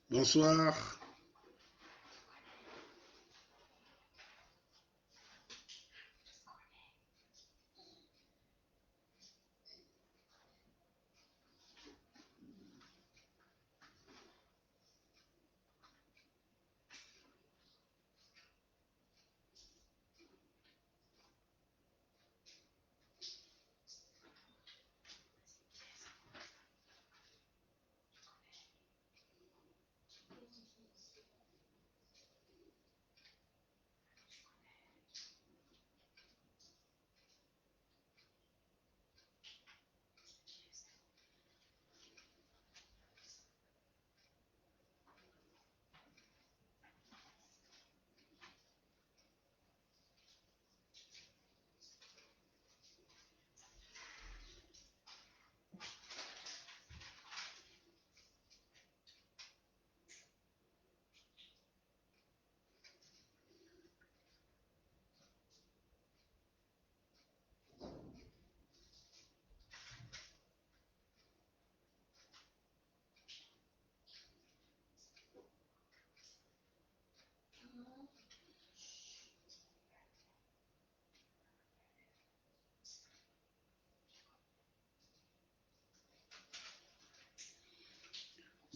Bonsoir.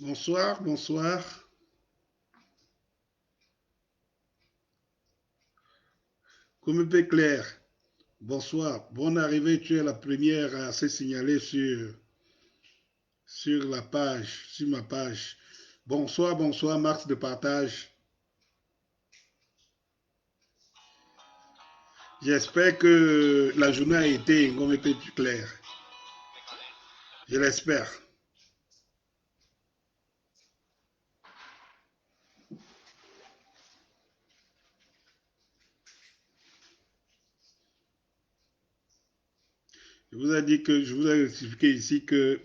Bonsoir, bonsoir. Comme peut clair. Bonsoir. Bonne arrivée. Tu es la première à se signaler sur la page, sur ma page. Bonsoir, bonsoir, Max de partage. J'espère que la journée a été comme était claire. Je l'espère. Je vous ai expliqué ici que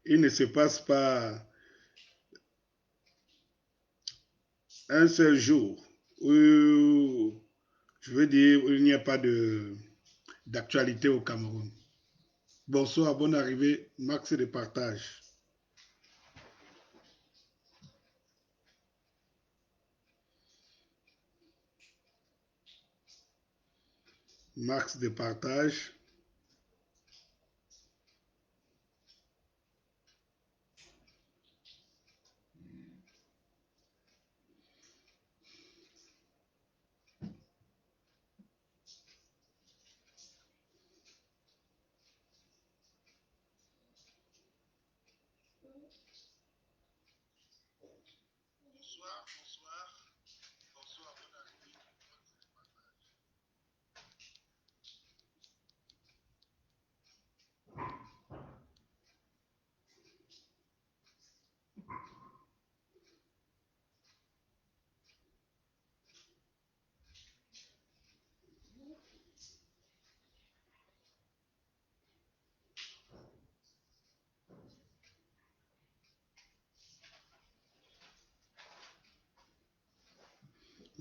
il ne se passe pas un seul jour où, je veux dire, où il n'y a pas d'actualité au Cameroun. Bonsoir, bonne arrivée, Max de partage. Max de partage. Bonsoir, bonsoir. Bonsoir, bonne arrivée.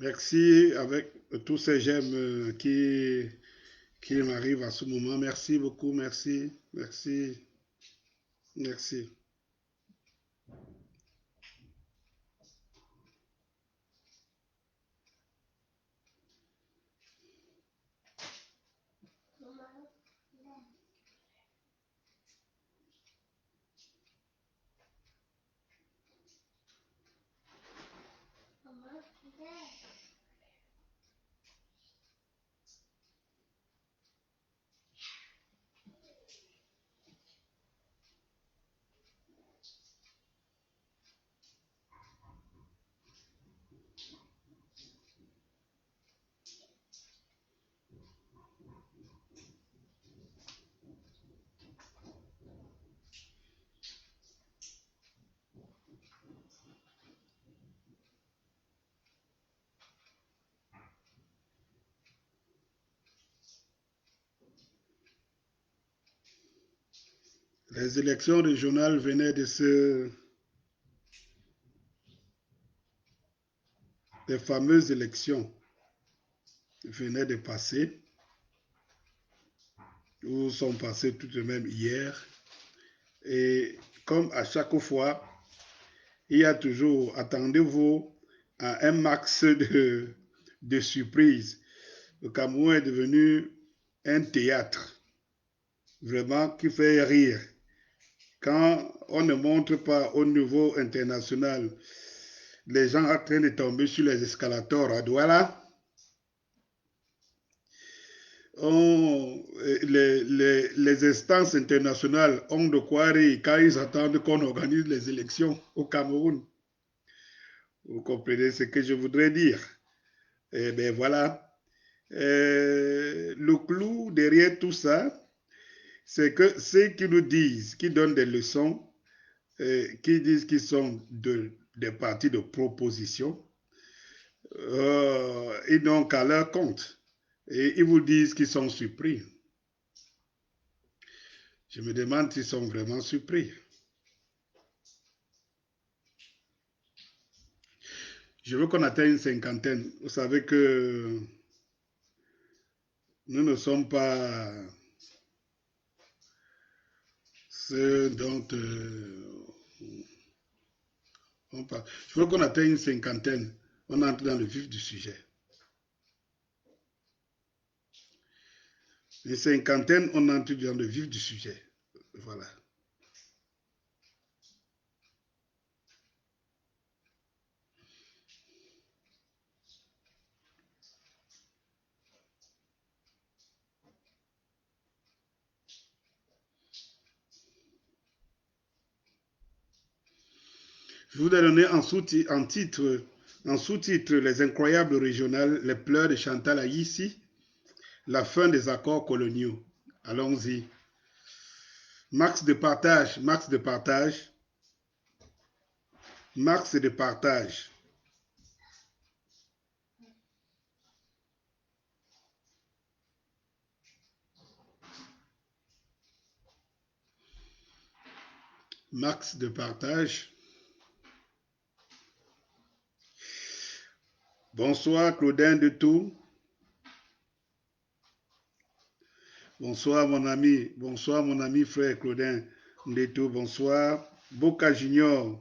Merci avec tous ces j'aime qui m'arrivent à ce moment. Merci beaucoup, merci, merci, merci. Les élections régionales venaient de se... Les fameuses élections venaient de passer, ou sont passées tout de même hier. Et comme à chaque fois, il y a toujours, attendez-vous à un max de surprises. Le Cameroun est devenu un théâtre, vraiment, qui fait rire. Quand on ne montre pas au niveau international les gens en train de tomber sur les escalators à Douala, les instances internationales ont de quoi rire quand ils attendent qu'on organise les élections au Cameroun. Vous comprenez ce que je voudrais dire? Eh bien voilà. Le clou derrière tout ça, c'est que ceux qui nous disent, qui donnent des leçons, qui disent qu'ils sont des partis de proposition, ils n'ont qu'à leur compte. Et ils vous disent qu'ils sont surpris. Je me demande s'ils sont vraiment surpris. Je veux qu'on atteigne une cinquantaine. Vous savez que nous ne sommes pas ceux dont on parle. Je veux qu'on atteigne une cinquantaine. On entre dans le vif du sujet. Une cinquantaine, on entre dans le vif du sujet. Voilà. Je vous ai donné en sous-titre Les incroyables régionales, les pleurs de Chantal Aïssi, la fin des accords coloniaux. Allons-y. Max de partage, max de partage, max de partage. Max de partage. Bonsoir Claudin de Tout. Bonsoir mon ami frère Claudin de Tout. Bonsoir. Boca Junior.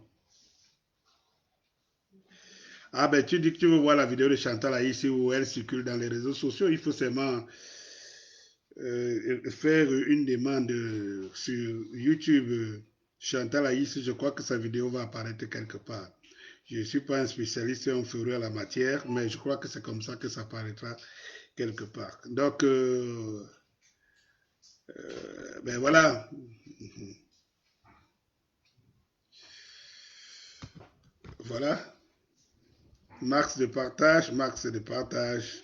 Ah ben tu dis que tu veux voir la vidéo de Chantal Aïssi où elle circule dans les réseaux sociaux. Il faut seulement faire une demande sur YouTube. Chantal Aïssi, je crois que sa vidéo va apparaître quelque part. Je ne suis pas un spécialiste et un furieux à la matière, mais je crois que c'est comme ça que ça apparaîtra quelque part. Donc, ben voilà. Voilà. Max de partage, max de partage.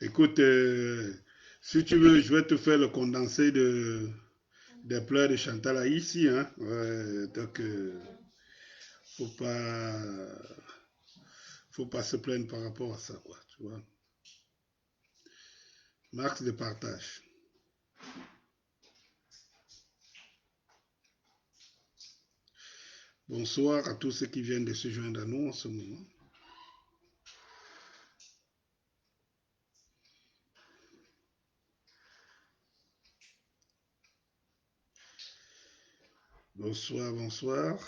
Écoute, si tu veux, je vais te faire le condensé des pleurs de Chantal ici. Hein. Donc, faut pas, faut pas se plaindre par rapport à ça, quoi. Tu vois. Max de partage. Bonsoir à tous ceux qui viennent de se joindre à nous en ce moment. Bonsoir, bonsoir.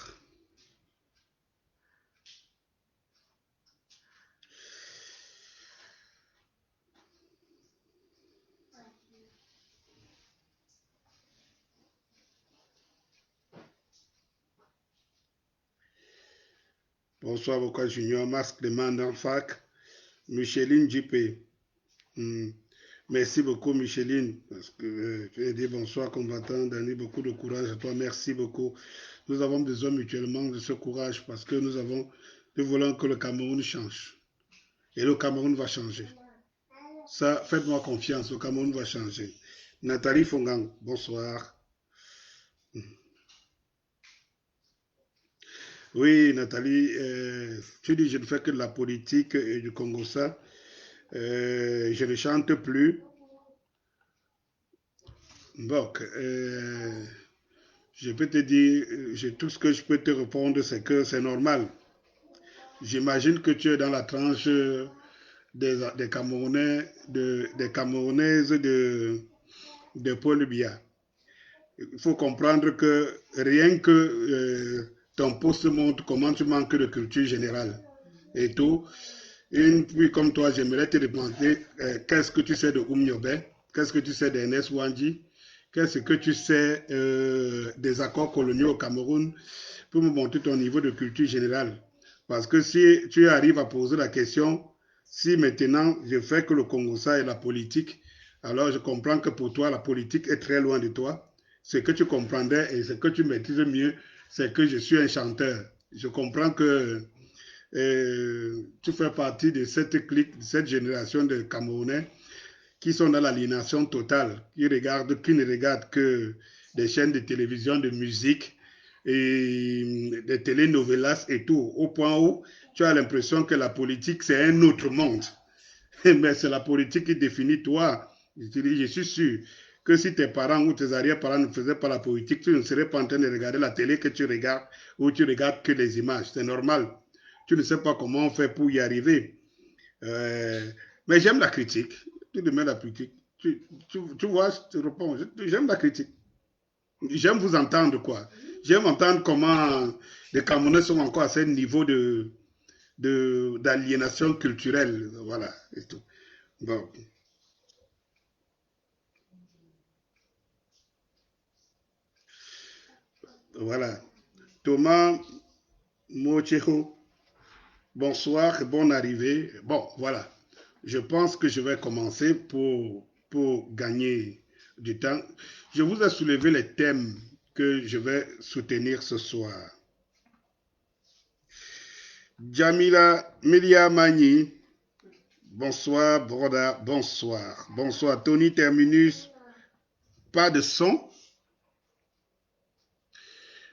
Bonsoir, Boca Junior, Masque demande en fac. Micheline JP. Merci beaucoup, Micheline, parce que tu as dit bonsoir, combattant, donné beaucoup de courage à toi. Merci beaucoup. Nous avons besoin mutuellement de ce courage parce que nous voulons que le Cameroun change. Et le Cameroun va changer. Ça, faites-moi confiance, le Cameroun va changer. Nathalie Fongang, bonsoir. Oui, Nathalie, tu dis je ne fais que de la politique et du Congo ça. Je ne chante plus. Bon, je peux te dire, tout ce que je peux te répondre, c'est que c'est normal. J'imagine que tu es dans la tranche des Camerounais, des Camerounaises de Paul Biya. Il faut comprendre que rien que ton poste montre comment tu manques de culture générale et tout. Une fille comme toi, j'aimerais te demander qu'est-ce que tu sais de Oumniobé, qu'est-ce que tu sais d'Ernest Wanji, qu'est-ce que tu sais des accords coloniaux au Cameroun pour me montrer ton niveau de culture générale. Parce que si tu arrives à poser la question, si maintenant je fais que le Congo ça et la politique, alors je comprends que pour toi, la politique est très loin de toi. Ce que tu comprendrais et ce que tu maîtrises mieux, c'est que je suis un chanteur. Je comprends que tu fais partie de cette clique, de cette génération de Camerounais qui sont dans l'aliénation totale, qui ne regardent que des chaînes de télévision, de musique et des telenovelas et tout, au point où tu as l'impression que la politique, c'est un autre monde. Mais c'est la politique qui définit toi. Je suis sûr que si tes parents ou tes arrière-parents ne faisaient pas la politique, tu ne serais pas en train de regarder la télé que tu regardes ou tu regardes que les images. C'est normal. Tu ne sais pas comment on fait pour y arriver. Euh, mais j'aime la critique. Tu demères la critique. Tu vois, je te réponds. J'aime la critique. J'aime vous entendre, quoi. J'aime entendre comment les Camerounais sont encore à ce niveau d'aliénation culturelle. Voilà, et tout. Bon, voilà. Thomas Mocheho, bonsoir et bonne arrivée. Bon, voilà. Je pense que je vais commencer pour gagner du temps. Je vous ai soulevé les thèmes que je vais soutenir ce soir. Jamila Milia Magni, bonsoir Broda, bonsoir. Bonsoir Tony Terminus, pas de son.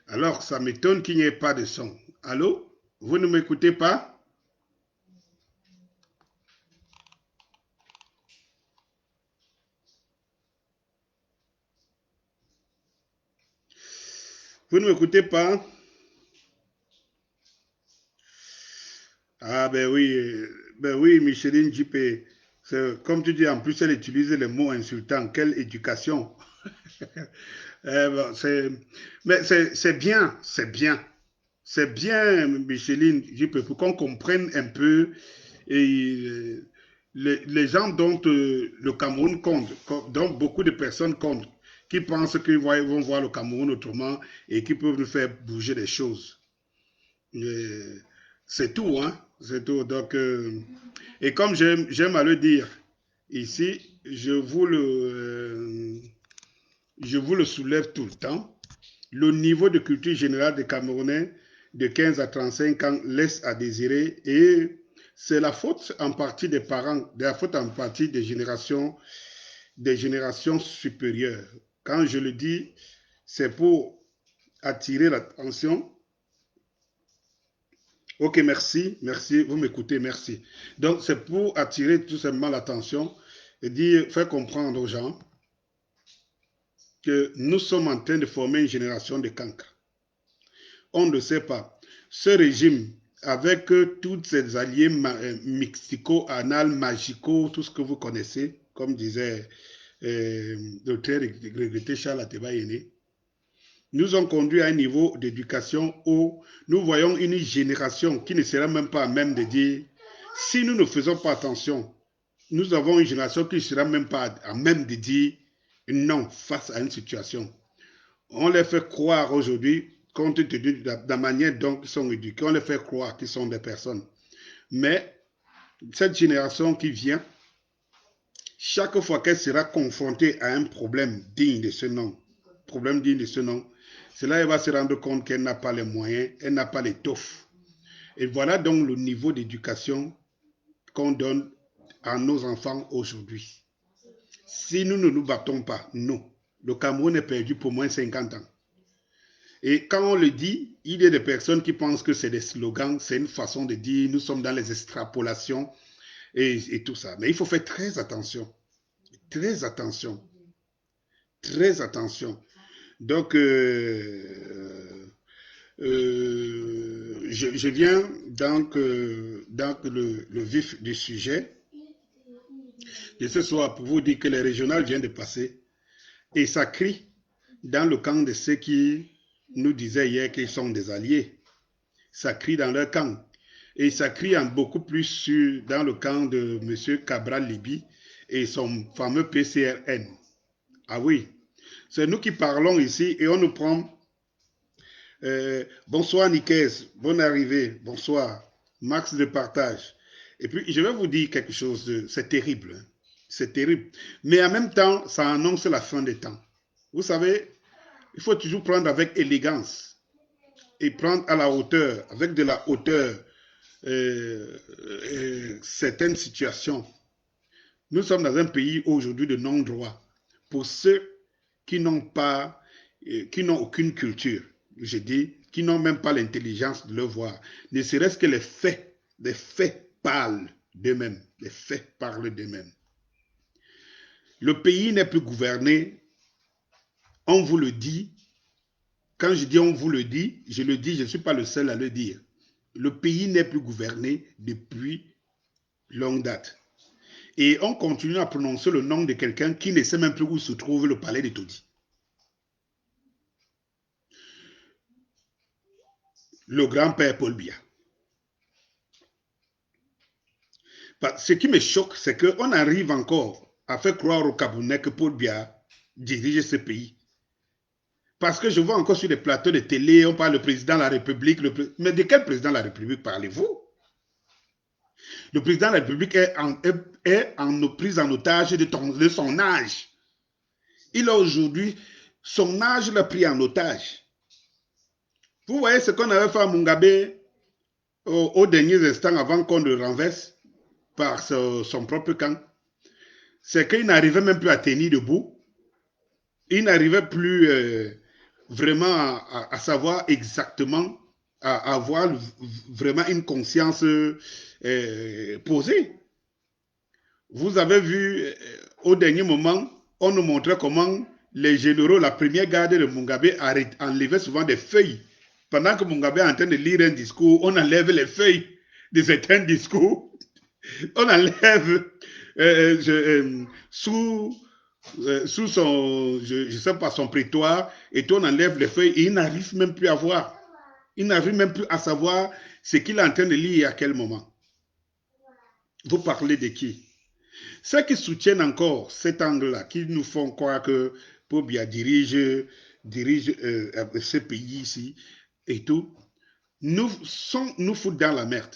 Alors ça m'étonne qu'il n'y ait pas de son. Allô? Vous ne m'écoutez pas? Vous ne m'écoutez pas? Ah ben oui, Micheline Juppé. Comme tu dis, en plus elle utilise les mots insultants. Quelle éducation. Bon, mais c'est bien, c'est bien. C'est bien, Micheline Juppé, pour qu'on comprenne un peu et, les gens dont le Cameroun compte, dont beaucoup de personnes comptent, qui pensent qu'ils vont voir le Cameroun autrement et qui peuvent nous faire bouger des choses. C'est tout, hein. C'est tout. Donc, et comme j'aime à le dire ici, je vous le soulève tout le temps. Le niveau de culture générale des Camerounais de 15 à 35 ans laisse à désirer et c'est la faute en partie des parents, de la faute en partie des générations supérieures. Quand je le dis, c'est pour attirer l'attention. Ok, merci, merci, vous m'écoutez, merci. Donc, c'est pour attirer tout simplement l'attention et dire, faire comprendre aux gens que nous sommes en train de former une génération de cancres. On ne sait pas. Ce régime, avec toutes ces alliés mystico, anal, magico, tout ce que vous connaissez, comme disait le très regretté Charles Ateba Yéné, nous ont conduit à un niveau d'éducation où nous voyons une génération qui ne sera même pas à même de dire, si nous ne faisons pas attention, nous avons une génération qui ne sera même pas à même de dire non face à une situation. On les fait croire aujourd'hui, compte tenu de la manière dont ils sont éduqués, on les fait croire qu'ils sont des personnes. Mais cette génération qui vient, chaque fois qu'elle sera confrontée à un problème digne de ce nom, c'est là qu'elle va se rendre compte qu'elle n'a pas les moyens, elle n'a pas l'étoffe. Et voilà donc le niveau d'éducation qu'on donne à nos enfants aujourd'hui. Si nous ne nous battons pas, nous, le Cameroun est perdu pour moins de 50 ans. Et quand on le dit, il y a des personnes qui pensent que c'est des slogans, c'est une façon de dire, nous sommes dans les extrapolations et tout ça. Mais il faut faire très attention, très attention, très attention. Donc, je viens donc, dans le vif du sujet de ce soir pour vous dire que les régionales viennent de passer et ça crie dans le camp de ceux qui nous disaient hier qu'ils sont des alliés. Ça crie dans leur camp. Et ça crie en beaucoup plus dans le camp de M. Cabral Libi et son fameux PCRN. Ah oui, c'est nous qui parlons ici et on nous prend. Bonsoir Nicaise, bonne arrivée, bonsoir. Max de partage. Et puis je vais vous dire quelque chose, c'est terrible. Hein? C'est terrible. Mais en même temps, ça annonce la fin des temps. Vous savez, il faut toujours prendre avec élégance et prendre à la hauteur, avec de la hauteur, certaines situations. Nous sommes dans un pays aujourd'hui de non-droit pour ceux qui n'ont pas, qui n'ont aucune culture. Je dis, qui n'ont même pas l'intelligence de le voir. Ne serait-ce que les faits parlent d'eux-mêmes. Les faits parlent d'eux-mêmes. Le pays n'est plus gouverné, on vous le dit. Quand je dis on vous le dit, je le dis, je ne suis pas le seul à le dire. Le pays n'est plus gouverné depuis longue date. Et on continue à prononcer le nom de quelqu'un qui ne sait même plus où se trouve le palais de Todi. Le grand-père Paul Biya. Ce qui me choque, c'est qu'on arrive encore à faire croire aux Camerounais que Paul Biya dirige ce pays. Parce que je vois encore sur les plateaux de télé, on parle du président de la République. Mais de quel président de la République parlez-vous? Le président de la République est pris en otage de son âge. Il a aujourd'hui, son âge l'a pris en otage. Vous voyez ce qu'on avait fait à Mugabe aux derniers instants avant qu'on le renverse par son propre camp. C'est qu'il n'arrivait même plus à tenir debout. Il n'arrivait plus vraiment à savoir exactement, à avoir vraiment une conscience posée. Vous avez vu, au dernier moment, on nous montrait comment les généraux, la première garde de Mugabe, enlevaient souvent des feuilles. Pendant que Mugabe est en train de lire un discours, on enlève les feuilles de certains discours. On enlève sous son, je sais pas, son prétoire, et on enlève les feuilles, et il n'arrive même plus à voir. Il n'arrive même plus à savoir ce qu'il est en train de lire et à quel moment. Vous parlez de qui? Ceux qui soutiennent encore cet angle-là, qui nous font croire que Paul Biya dirige ce pays ici et tout, nous foutent dans la merde.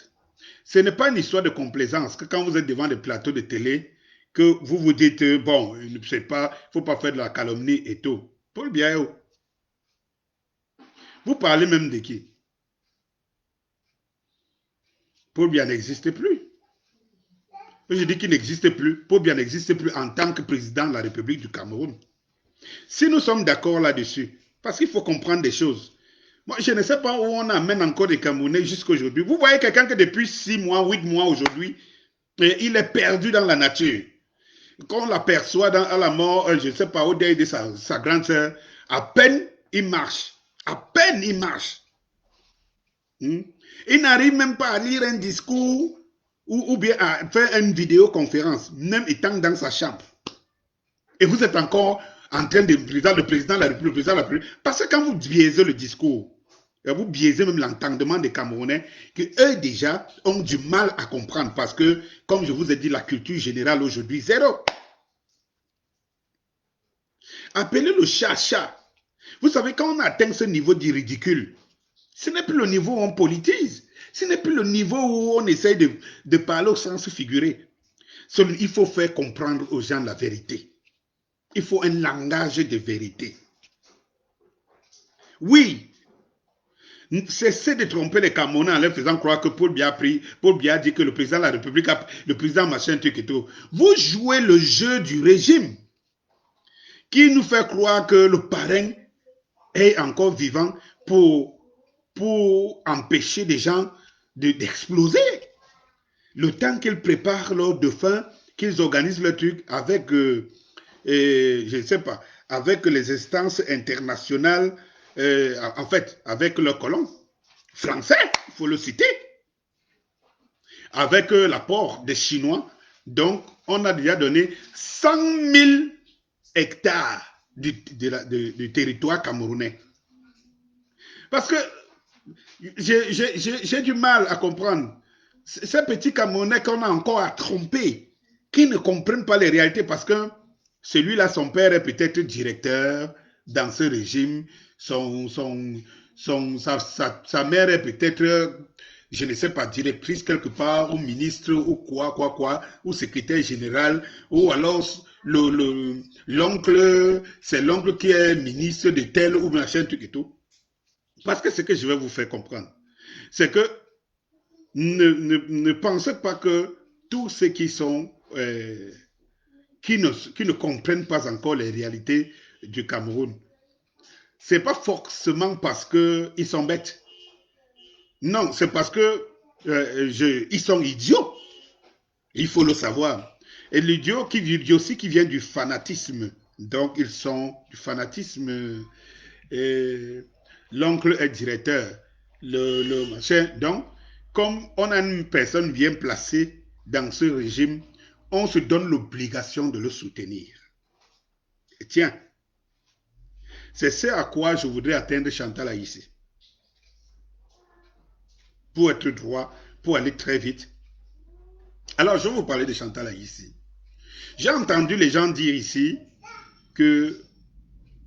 Ce n'est pas une histoire de complaisance que quand vous êtes devant des plateaux de télé, que vous vous dites, bon, il ne faut pas faire de la calomnie et tout. Paul Biya, vous parlez même de qui? Paul Biya n'existe plus. Je dis qu'il n'existe plus. Paul Biya n'existe plus en tant que président de la République du Cameroun. Si nous sommes d'accord là-dessus, parce qu'il faut comprendre des choses. Moi, je ne sais pas où on amène encore des Camerounais jusqu'à aujourd'hui. Vous voyez quelqu'un qui depuis 6 mois, 8 mois aujourd'hui, il est perdu dans la nature. Quand on l'aperçoit à la mort, je ne sais pas, au deuil de sa grande sœur, à peine il marche. À peine il marche. Il n'arrive même pas à lire un discours ou bien à faire une vidéoconférence, même étant dans sa chambre. Et vous êtes encore en train de présenter le président de la République, parce que quand vous biaisez le discours, vous biaisez même l'entendement des Camerounais, qu'eux déjà ont du mal à comprendre, parce que, comme je vous ai dit, la culture générale aujourd'hui, zéro. Appelez le chat. Vous savez, quand on atteint ce niveau du ridicule, ce n'est plus le niveau où on politise. Ce n'est plus le niveau où on essaye de parler au sens figuré. Il faut faire comprendre aux gens la vérité. Il faut un langage de vérité. Oui, cessez de tromper les Camerounais en leur faisant croire que Paul Biya a dit que le président de la République, le président machin, truc et tout. Vous jouez le jeu du régime qui nous fait croire que le parrain est encore vivant pour empêcher des gens d'exploser. Le temps qu'ils préparent leur dauphin, qu'ils organisent le truc avec, je ne sais pas, avec les instances internationales, en fait, avec leurs colons français, il faut le citer, avec l'apport des Chinois. Donc, on a déjà donné 100 000 hectares du territoire camerounais. Parce que j'ai du mal à comprendre. Ces petits Camerounais qu'on a encore à tromper, qui ne comprennent pas les réalités parce que celui-là, son père est peut-être directeur dans ce régime, sa mère est peut-être, je ne sais pas, directrice quelque part, ou ministre, ou quoi, ou secrétaire général, ou alors l'oncle, c'est l'oncle qui est ministre de tel ou machin, truc et tout. Parce que ce que je vais vous faire comprendre, c'est que ne pensez pas que tous ceux qui sont, qui ne comprennent pas encore les réalités du Cameroun, c'est pas forcément parce qu'ils sont bêtes. Non, c'est parce que ils sont idiots. Il faut le savoir. Et l'idiotie qui vient du fanatisme. Donc, ils sont du fanatisme. L'oncle est directeur. Le machin. Donc, comme on a une personne bien placée dans ce régime, on se donne l'obligation de le soutenir. Et tiens, c'est ce à quoi je voudrais atteindre Chantal ici. Pour être droit, pour aller très vite. Alors, je vais vous parler de Chantal ici. J'ai entendu les gens dire ici que,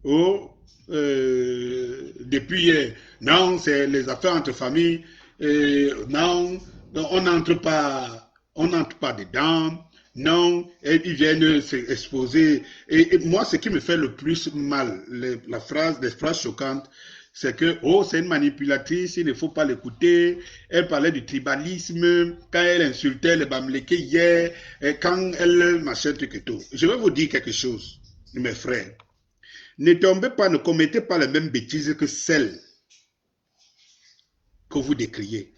oh, depuis hier, non, c'est les affaires entre familles, non, on n'entre pas dedans, non, et ils viennent s'exposer. Et moi, ce qui me fait le plus mal, les phrases choquantes, c'est que, oh, c'est une manipulatrice, il ne faut pas l'écouter. Elle parlait du tribalisme, quand elle insultait les Bamlékés hier, et quand elle machin truc et tout. Je vais vous dire quelque chose, mes frères. Ne tombez pas, ne commettez pas les mêmes bêtises que celles que vous décriez.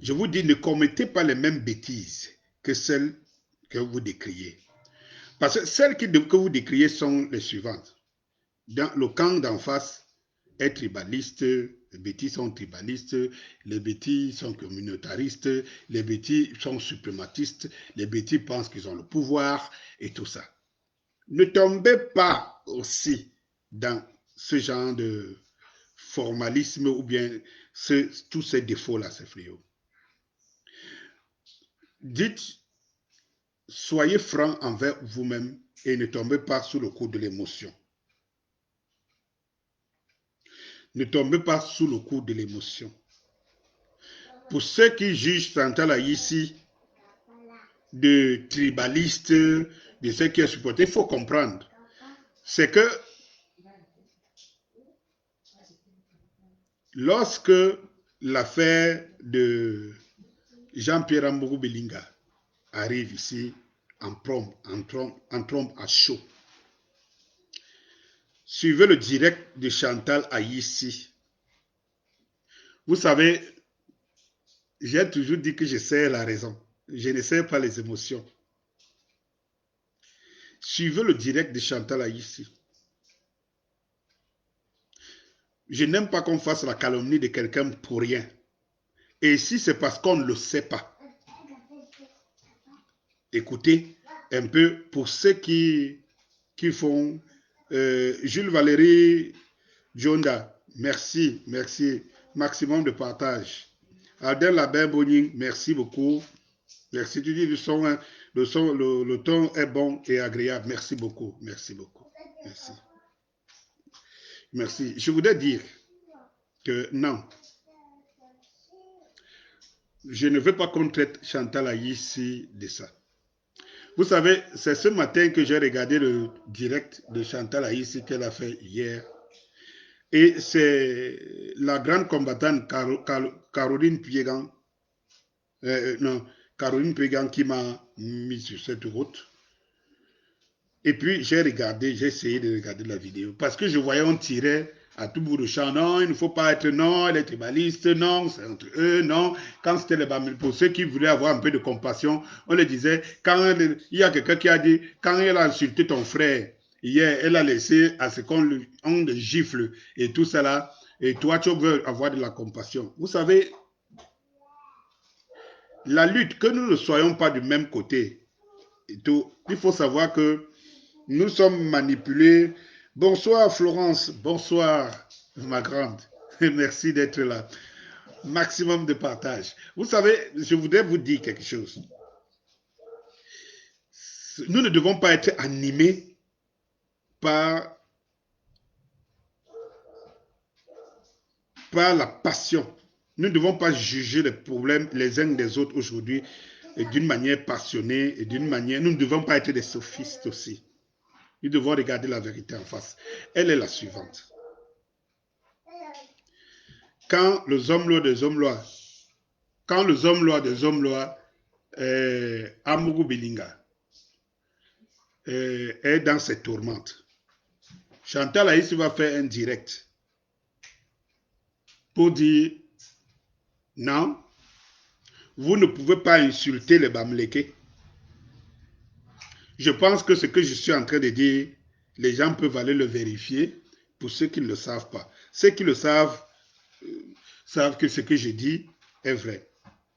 Je vous dis, ne commettez pas les mêmes bêtises que celles que vous décriez. Parce que celles que vous décriez sont les suivantes. Dans le camp d'en face est tribaliste, les bêtises sont tribalistes, les bêtises sont communautaristes, les bêtises sont suprématistes, les bêtises pensent qu'ils ont le pouvoir et tout ça. Ne tombez pas aussi dans ce genre de formalisme ou bien tous ces défauts-là, c'est fléau. Dites, soyez franc envers vous-même et ne tombez pas sous le coup de l'émotion. Ne tombez pas sous le coup de l'émotion. Pour ceux qui jugent Chantal ici de tribaliste, de ceux qui est supporté, il faut comprendre. C'est que lorsque l'affaire de Jean-Pierre Ambourou Belinga arrive ici en trompe à chaud, suivez le direct de Chantal ici. Vous savez, j'ai toujours dit que je sais la raison. Je ne sais pas les émotions. Suivez le direct de Chantal ici. Je n'aime pas qu'on fasse la calomnie de quelqu'un pour rien. Et si c'est parce qu'on ne le sait pas, écoutez un peu pour ceux qui font Jules Valéry Djonda, merci, maximum de partage. Adèle Labin-Boning, merci beaucoup. Merci, tu dis le ton est bon et agréable. Merci beaucoup. Merci. Je voudrais dire que non, je ne veux pas qu'on traite Chantal ici de ça. Vous savez, c'est ce matin que j'ai regardé le direct de Chantal ici qu'elle a fait hier. Et c'est la grande combattante Caroline Piegan, Caroline Piegan qui m'a mis sur cette route. Et puis j'ai essayé de regarder la vidéo parce que je voyais on tirait à tout bout de champ. Non, il ne faut pas être, non, elle est tribaliste, non, c'est entre eux, non. Quand c'était les Bamileke, pour ceux qui voulaient avoir un peu de compassion, on les disait, quand il y a quelqu'un qui a dit, quand elle a insulté ton frère, hier, elle a laissé à ce qu'on le gifle et tout ça là, et toi, tu veux avoir de la compassion. Vous savez, la lutte, que nous ne soyons pas du même côté, et tout, il faut savoir que nous sommes manipulés. Bonsoir Florence, bonsoir ma grande. Merci d'être là. Maximum de partage. Vous savez, je voudrais vous dire quelque chose. Nous ne devons pas être animés par, par la passion. Nous ne devons pas juger les problèmes les uns des autres aujourd'hui d'une manière passionnée et d'une manière... Nous ne devons pas être des sophistes aussi. Nous devons regarder la vérité en face. Elle est la suivante. Quand les hommes-lois des hommes-lois, quand les hommes-lois des hommes-lois, Amourou Bilinga, est dans ses tourmentes, Chantal Aïssi va faire un direct pour dire non, vous ne pouvez pas insulter les Bamileke. Je pense que ce que je suis en train de dire, les gens peuvent aller le vérifier pour ceux qui ne le savent pas. Ceux qui le savent, savent que ce que je dis est vrai.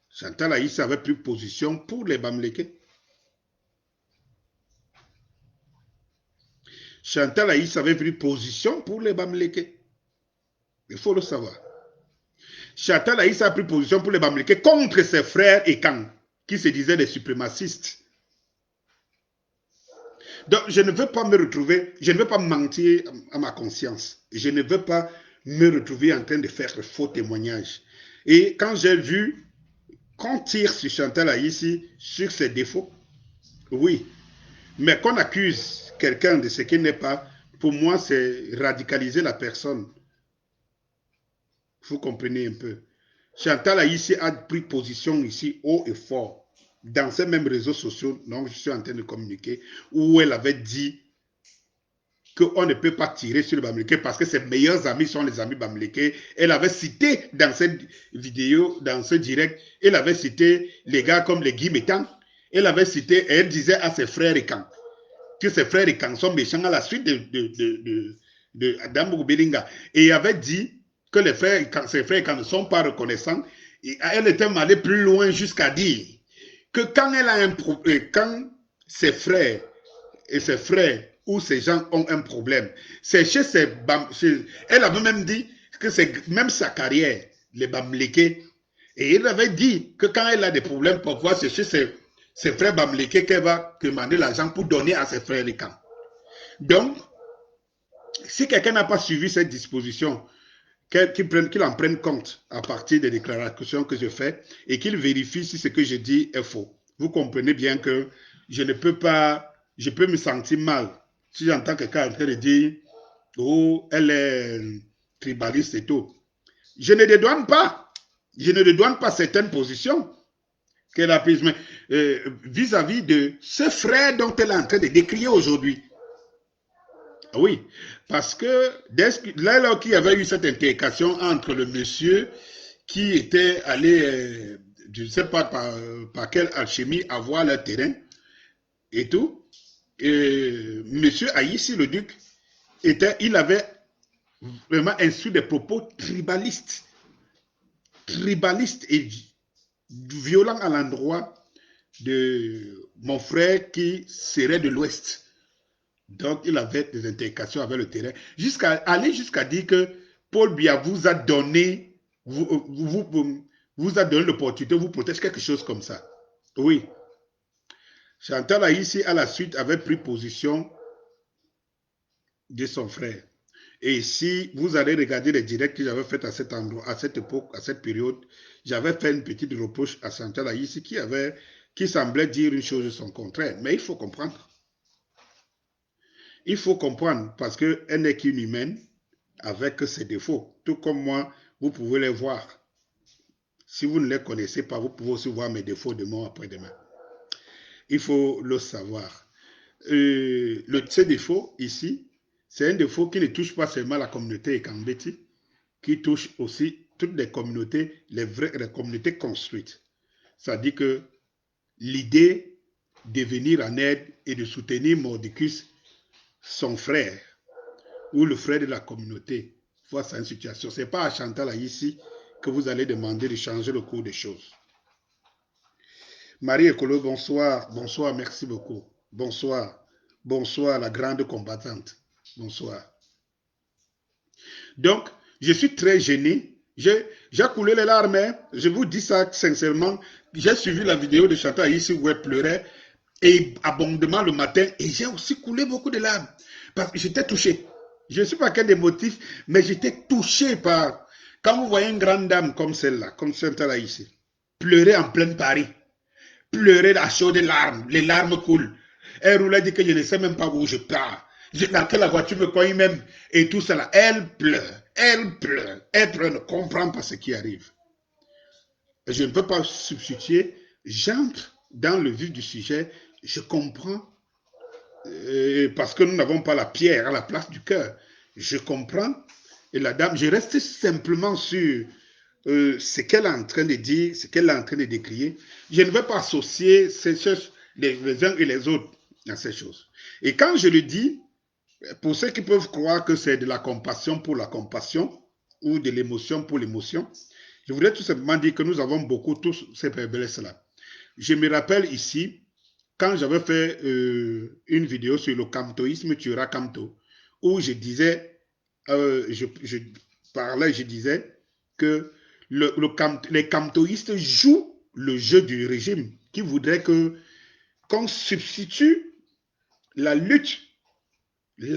Chantal Aïssi avait pris position pour les Bamileke. Chantal Aïssi avait pris position pour les Bamileke. Il faut le savoir. Chantal Aïssi a pris position pour les Bamileke contre ses frères Ekan, qui se disaient des suprémacistes. Donc, je ne veux pas me retrouver, je ne veux pas mentir à ma conscience. Je ne veux pas me retrouver en train de faire de faux témoignages. Et quand j'ai vu qu'on tire sur Chantal Aïssi sur ses défauts, oui, mais qu'on accuse quelqu'un de ce qu'il n'est pas, pour moi, c'est radicaliser la personne. Vous comprenez un peu. Chantal Aïssi a pris position ici haut et fort dans ces mêmes réseaux sociaux dont je suis en train de communiquer, où elle avait dit qu'on ne peut pas tirer sur le Bamileke parce que ses meilleurs amis sont les amis Bamileke. Elle avait cité dans cette vidéo, dans ce direct, elle avait cité les gars comme les Guy Métan. Elle avait cité, et elle disait à ses frères Ekan que ses frères Ekan sont méchants à la suite d'Amourou Bilinga. Et elle avait dit que les frères, ses frères Ekan ne sont pas reconnaissants. Et elle était allée plus loin jusqu'à dire que quand elle a un problème, quand ses frères et ses frères ou ces gens ont un problème, c'est chez ses elle avait même dit que c'est même sa carrière, les Bamileke. Et elle avait dit que quand elle a des problèmes, parfois c'est chez ses frères Bamileke qu'elle va demander l'argent pour donner à ses frères les camps. Donc, si quelqu'un n'a pas suivi cette disposition, qu'il en prenne compte à partir des déclarations que je fais et qu'il vérifie si ce que je dis est faux. Vous comprenez bien que je ne peux pas, je peux me sentir mal si j'entends quelqu'un en train de dire oh, elle est tribaliste et tout. Je ne dédouane pas. Je ne dédouane pas certaines positions qu'elle a prises, mais vis-à-vis de ce frère dont elle est en train de décrire aujourd'hui. Oui, parce que là qu'il y avait eu cette intercation entre le monsieur qui était allé, je ne sais pas par quelle alchimie, avoir le terrain et tout, et monsieur Aïssi, le duc, il avait vraiment insu des propos tribalistes et violents à l'endroit de mon frère qui serait de l'Ouest. Donc, il avait des intercations avec le terrain, aller jusqu'à dire que Paul Biya vous a donné, vous a donné l'opportunité, vous protège quelque chose comme ça. Oui. Chantal Aïssi, à la suite, avait pris position de son frère. Et si vous allez regarder les directs que j'avais fait à cet endroit, à cette époque, à cette période, j'avais fait une petite reproche à Chantal Aïssi qui semblait dire une chose de son contraire. Mais il faut comprendre. Il faut comprendre parce qu'elle n'est qu'une humaine avec ses défauts. Tout comme moi, vous pouvez les voir. Si vous ne les connaissez pas, vous pouvez aussi voir mes défauts demain après-demain. Il faut le savoir. Ces défauts ici, C'est un défaut qui ne touche pas seulement la communauté Ekambeti, qui touche aussi toutes les communautés, les communautés construites. Ça dit que l'idée de venir en aide et de soutenir Mordicus, son frère, ou le frère de la communauté, face à une situation. Ce n'est pas à Chantal ici que vous allez demander de changer le cours des choses. Marie Ekolo, bonsoir. Bonsoir, merci beaucoup. Bonsoir. Bonsoir, la grande combattante. Bonsoir. Donc, je suis très gêné. J'ai coulé les larmes. Hein. Je vous dis ça sincèrement. J'ai suivi la vidéo de Chantal ici où elle pleurait et abondamment le matin. Et j'ai aussi coulé beaucoup de larmes. Parce que j'étais touché. Je ne sais pas quel des motifs, mais j'étais touché par... Quand vous voyez une grande dame comme celle-là, comme Chantal ici, pleurer en plein Paris, pleurer à chaudes larmes, les larmes coulent. Elle roule, elle dit que je ne sais même pas où je pars. Dans quelle voiture me cogne même, et tout cela. Elle pleure, elle pleure, elle pleure, ne comprend pas ce qui arrive. Et je ne peux pas substituer, j'entre dans le vif du sujet, je comprends, parce que nous n'avons pas la pierre à la place du cœur. Je comprends, et la dame, je reste simplement sur ce qu'elle est en train de dire, ce qu'elle est en train de décrire. Je ne vais pas associer ces choses, les uns et les autres à ces choses. Et quand je le dis, pour ceux qui peuvent croire que c'est de la compassion pour la compassion ou de l'émotion pour l'émotion, je voudrais tout simplement dire que nous avons beaucoup tous ces faiblesses-là. Je me rappelle ici, quand j'avais fait une vidéo sur le camtoïsme tuera camto, où je disais, je parlais, je disais que les camtoïstes jouent le jeu du régime qui voudrait qu'on substitue la lutte du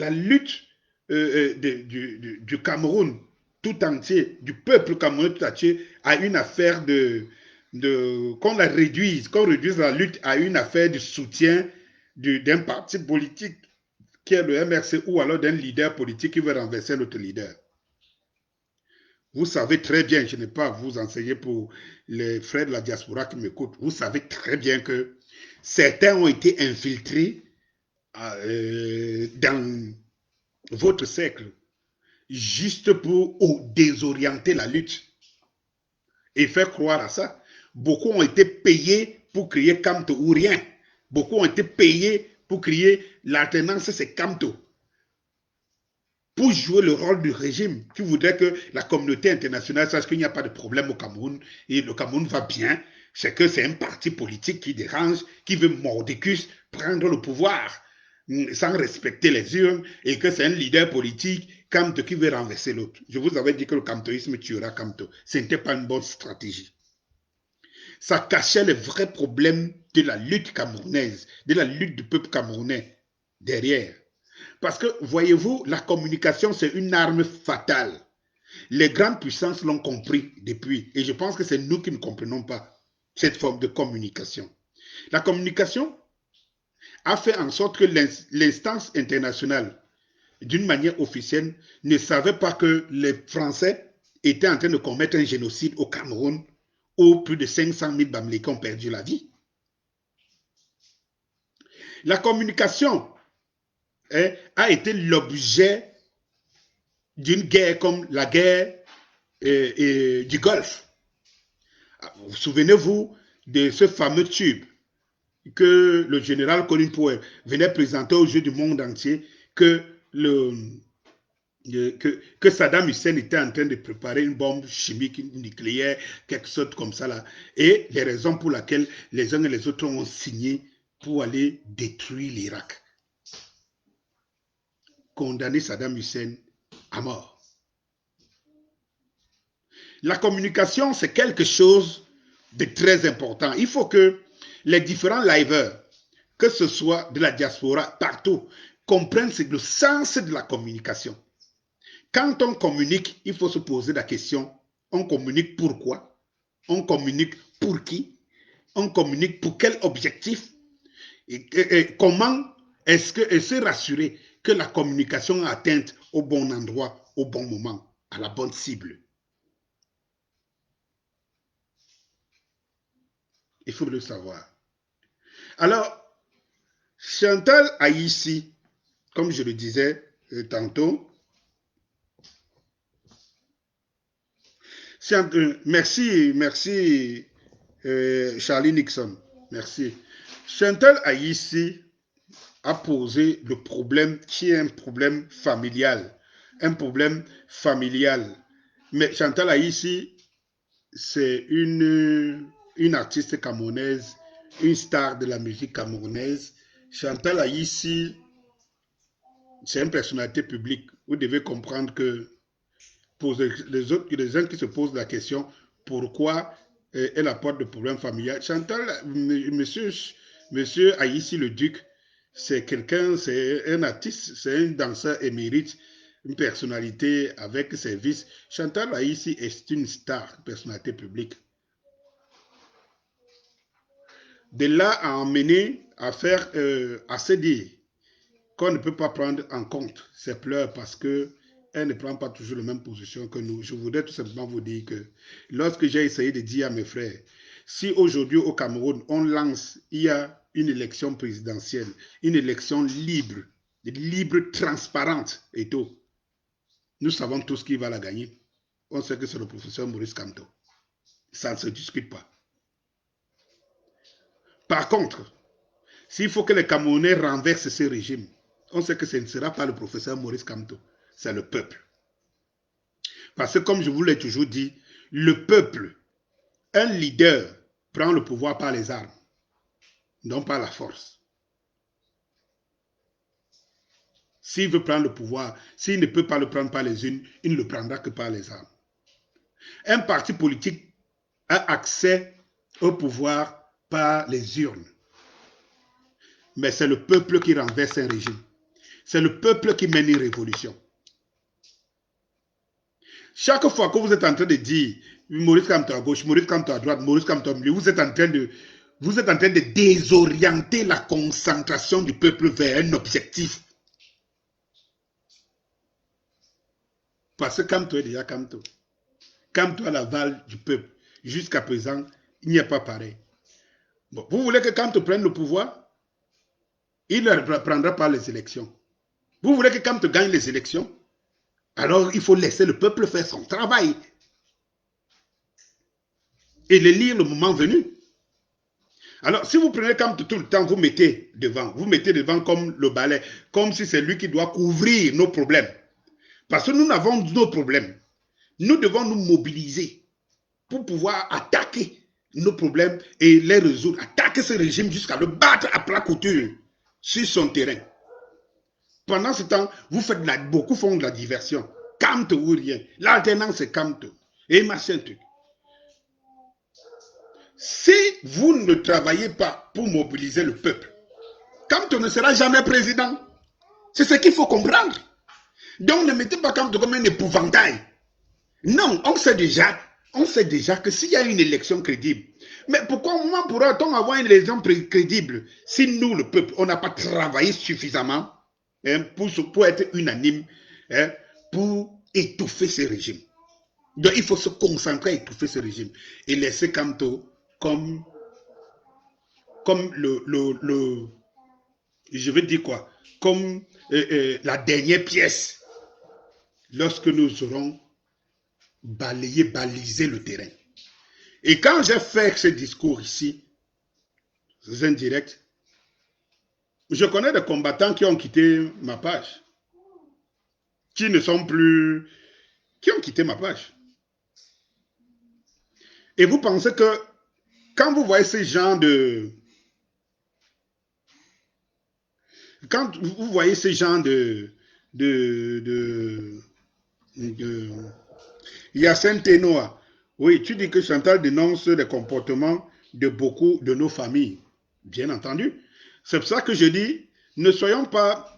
Cameroun tout entier, du peuple camerounais tout entier, à une affaire qu'on réduise la lutte à une affaire de soutien d'un parti politique qui est le MRC ou alors d'un leader politique qui veut renverser notre leader. Vous savez très bien, je n'ai pas à vous enseigner pour les frères de la diaspora qui m'écoutent, vous savez très bien que certains ont été infiltrés dans votre cercle, juste pour désorienter la lutte et faire croire à ça. Beaucoup ont été payés pour créer Camto ou rien. Beaucoup ont été payés pour créer l'alternance, c'est Camto. Pour jouer le rôle du régime qui voudrait que la communauté internationale sache qu'il n'y a pas de problème au Cameroun et le Cameroun va bien. C'est que c'est un parti politique qui dérange, qui veut Mordicus prendre le pouvoir sans respecter les urnes et que c'est un leader politique, Camto, qui veut renverser l'autre. Je vous avais dit que le camtoïsme tuera Camto. Ce n'était pas une bonne stratégie. Ça cachait les vrais problèmes de la lutte camerounaise, de la lutte du peuple camerounais derrière. Parce que, voyez-vous, la communication, c'est une arme fatale. Les grandes puissances l'ont compris depuis. Et je pense que c'est nous qui ne comprenons pas cette forme de communication. La communication a fait en sorte que l'instance internationale, d'une manière officielle, ne savait pas que les Français étaient en train de commettre un génocide au Cameroun où plus de 500 000 Bamileke ont perdu la vie. La communication a été l'objet d'une guerre comme la guerre du Golfe. Vous souvenez-vous de ce fameux tube que le général Colin Powell venait présenter aux yeux du monde entier que Saddam Hussein était en train de préparer une bombe chimique nucléaire, quelque chose comme ça là, et les raisons pour lesquelles les uns et les autres ont signé pour aller détruire l'Irak. Condamner Saddam Hussein à mort. La communication, c'est quelque chose de très important. Il faut que les différents liveurs, que ce soit de la diaspora, partout, comprennent le sens de la communication. Quand on communique, il faut se poser la question, on communique pourquoi? On communique pour qui? On communique pour quel objectif? Et comment est-ce que, et se rassurer que la communication est atteinte au bon endroit, au bon moment, à la bonne cible. Il faut le savoir. Alors, Chantal a ici, comme je le disais, tantôt. Merci, merci, Charlie Nixon. Merci. Chantal Aïssi a posé le problème qui est un problème familial. Un problème familial. Mais Chantal Aïssi, c'est une artiste camerounaise, une star de la musique camerounaise. Chantal Aïssi, c'est une personnalité publique. Vous devez comprendre que pour les gens qui se posent la question pourquoi elle apporte des problèmes familiaux. Chantal, monsieur Aïssi le Duc, c'est quelqu'un, c'est un artiste, c'est un danseur émérite, une personnalité avec ses vices. Chantal Aïssi est une star, une personnalité publique. De là à emmener à faire, à se dire qu'on ne peut pas prendre en compte ses pleurs parce que elle ne prend pas toujours la même position que nous. Je voudrais tout simplement vous dire que lorsque j'ai essayé de dire à mes frères, si aujourd'hui au Cameroun, on lance, il y a une élection présidentielle, une élection libre, transparente et tout, nous savons tous qui va la gagner. On sait que c'est le professeur Maurice Kamto. Ça ne se discute pas. Par contre, s'il faut que les Camerounais renversent ce régime, on sait que ce ne sera pas le professeur Maurice Kamto, c'est le peuple. Parce que comme je vous l'ai toujours dit, le peuple, un leader prend le pouvoir par les armes, non par la force. S'il veut prendre le pouvoir, s'il ne peut pas le prendre par les unes, il ne le prendra que par les armes. Un parti politique a accès au pouvoir par les urnes. Mais c'est le peuple qui renverse un régime. C'est le peuple qui mène une révolution. Chaque fois que vous êtes en train de dire Maurice Kamto à gauche, Maurice Kamto à droite, Maurice Kamto au milieu, vous êtes en train de désorienter la concentration du peuple vers un objectif. Parce que Kamto est déjà Kamto. Kamto a l'aval du peuple. Jusqu'à présent, il n'y a pas pareil. Bon, vous voulez que Kamto prenne le pouvoir? Il ne prendra pas les élections. Vous voulez que Kamto gagne les élections? Alors il faut laisser le peuple faire son travail. Et le lire le moment venu. Alors, si vous prenez Kamto tout le temps, vous mettez devant comme le balai, comme si c'est lui qui doit couvrir nos problèmes. Parce que nous avons nos problèmes. Nous devons nous mobiliser pour pouvoir attaquer nos problèmes et les résoudre. Attaquer ce régime jusqu'à le battre à plat couture sur son terrain. Pendant ce temps, beaucoup font de la diversion. Kamto ou rien. L'alternance, c'est Kamto. Et machin truc. Si vous ne travaillez pas pour mobiliser le peuple, Kamto ne sera jamais président. C'est ce qu'il faut comprendre. Donc ne mettez pas Kamto comme un épouvantail. Non, on sait déjà que s'il y a une élection crédible, mais pourquoi pourra-t-on avoir une élection crédible si nous, le peuple, on n'a pas travaillé suffisamment pour être unanime pour étouffer ce régime? Donc il faut se concentrer à étouffer ce régime et laisser Kamto comme je veux dire quoi, comme la dernière pièce lorsque nous aurons balisé le terrain. Et quand j'ai fait ce discours ici, c'est indirect, je connais des combattants qui ont quitté ma page, qui ont quitté ma page. Et vous pensez que quand vous voyez ce genre de... Quand vous voyez ce genre Yacine Tenoa, oui, tu dis que Chantal dénonce les comportements de beaucoup de nos familles. Bien entendu. C'est pour ça que je dis, ne soyons pas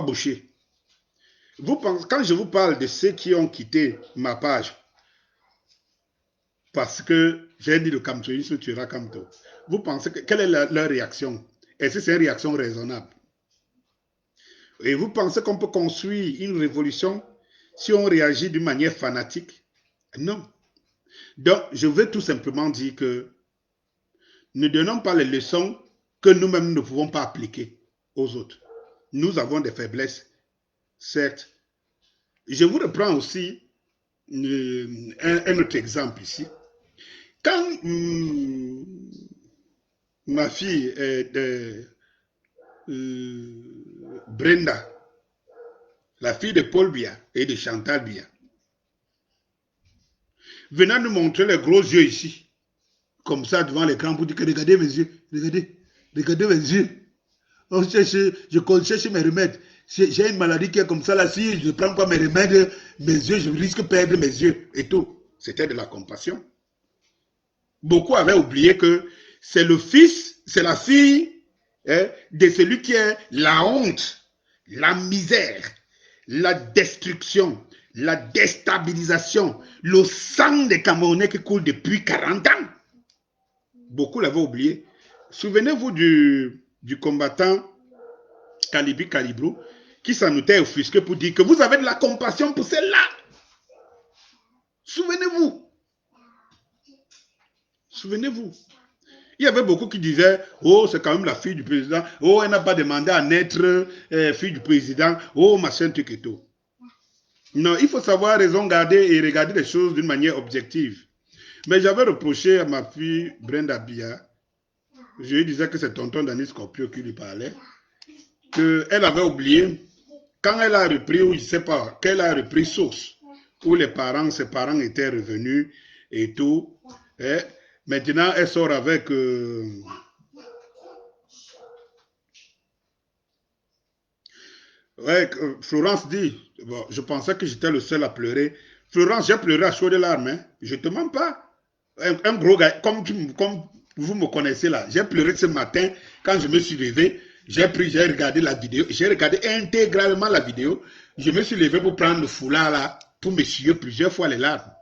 bouchés. Quand je vous parle de ceux qui ont quitté ma page, parce que j'ai dit le kamtoïsme tuera Kamto, vous pensez quelle est leur réaction? Est-ce que c'est une réaction raisonnable? Et vous pensez qu'on peut construire une révolution si on réagit d'une manière fanatique? Non. Donc, je veux tout simplement dire que ne donnons pas les leçons que nous-mêmes ne pouvons pas appliquer aux autres. Nous avons des faiblesses certes. Je vous reprends aussi un autre exemple ici. Quand ma fille Brenda, la fille de Paul Biya et de Chantal Biya, venant nous montrer les gros yeux ici, comme ça devant l'écran pour dire que regardez mes yeux, regardez mes yeux. Oh, je cherche mes remèdes. J'ai une maladie qui est comme ça là. Si je ne prends pas mes remèdes, mes yeux, je risque de perdre mes yeux et tout. C'était de la compassion. Beaucoup avaient oublié que c'est le fils, c'est la fille de celui qui est la honte, la misère, la destruction, la déstabilisation, le sang des Camerounais qui coule depuis 40 ans. Beaucoup l'avaient oublié. Souvenez-vous du combattant Kalibi Kalibro qui s'en était offusqué pour dire que vous avez de la compassion pour celle-là. Souvenez-vous. Souvenez-vous. Il y avait beaucoup qui disaient, oh, c'est quand même la fille du président. Oh, elle n'a pas demandé à naître fille du président. Oh, machin, truc et tout. Non, il faut savoir raison garder et regarder les choses d'une manière objective. Mais j'avais reproché à ma fille Brenda Biya, je lui disais que c'est tonton Danny Scorpio qui lui parlait, qu'elle avait oublié, quand elle a repris, ou je ne sais pas, qu'elle a repris Source, où ses parents étaient revenus et tout. Et maintenant, elle sort avec... Florence dit, bon, je pensais que j'étais le seul à pleurer. Florence, j'ai pleuré à chaudes larmes, hein. Je ne te mens pas. Un gros gars, comme vous me connaissez là, j'ai pleuré ce matin quand je me suis levé. J'ai regardé la vidéo, j'ai regardé intégralement la vidéo. Je me suis levé pour prendre le foulard là, pour m'essuyer plusieurs fois les larmes.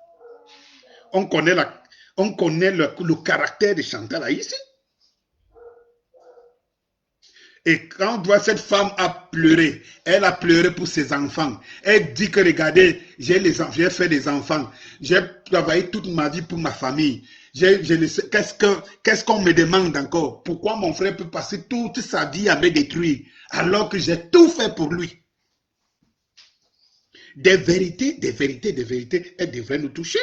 On connaît le caractère de Chantal là, ici. Et quand cette femme a pleuré, elle a pleuré pour ses enfants. Elle dit que regardez, j'ai fait des enfants. J'ai travaillé toute ma vie pour ma famille. Qu'est-ce qu'on me demande encore? Pourquoi mon frère peut passer toute sa vie à me détruire alors que j'ai tout fait pour lui? Des vérités, elles devraient nous toucher.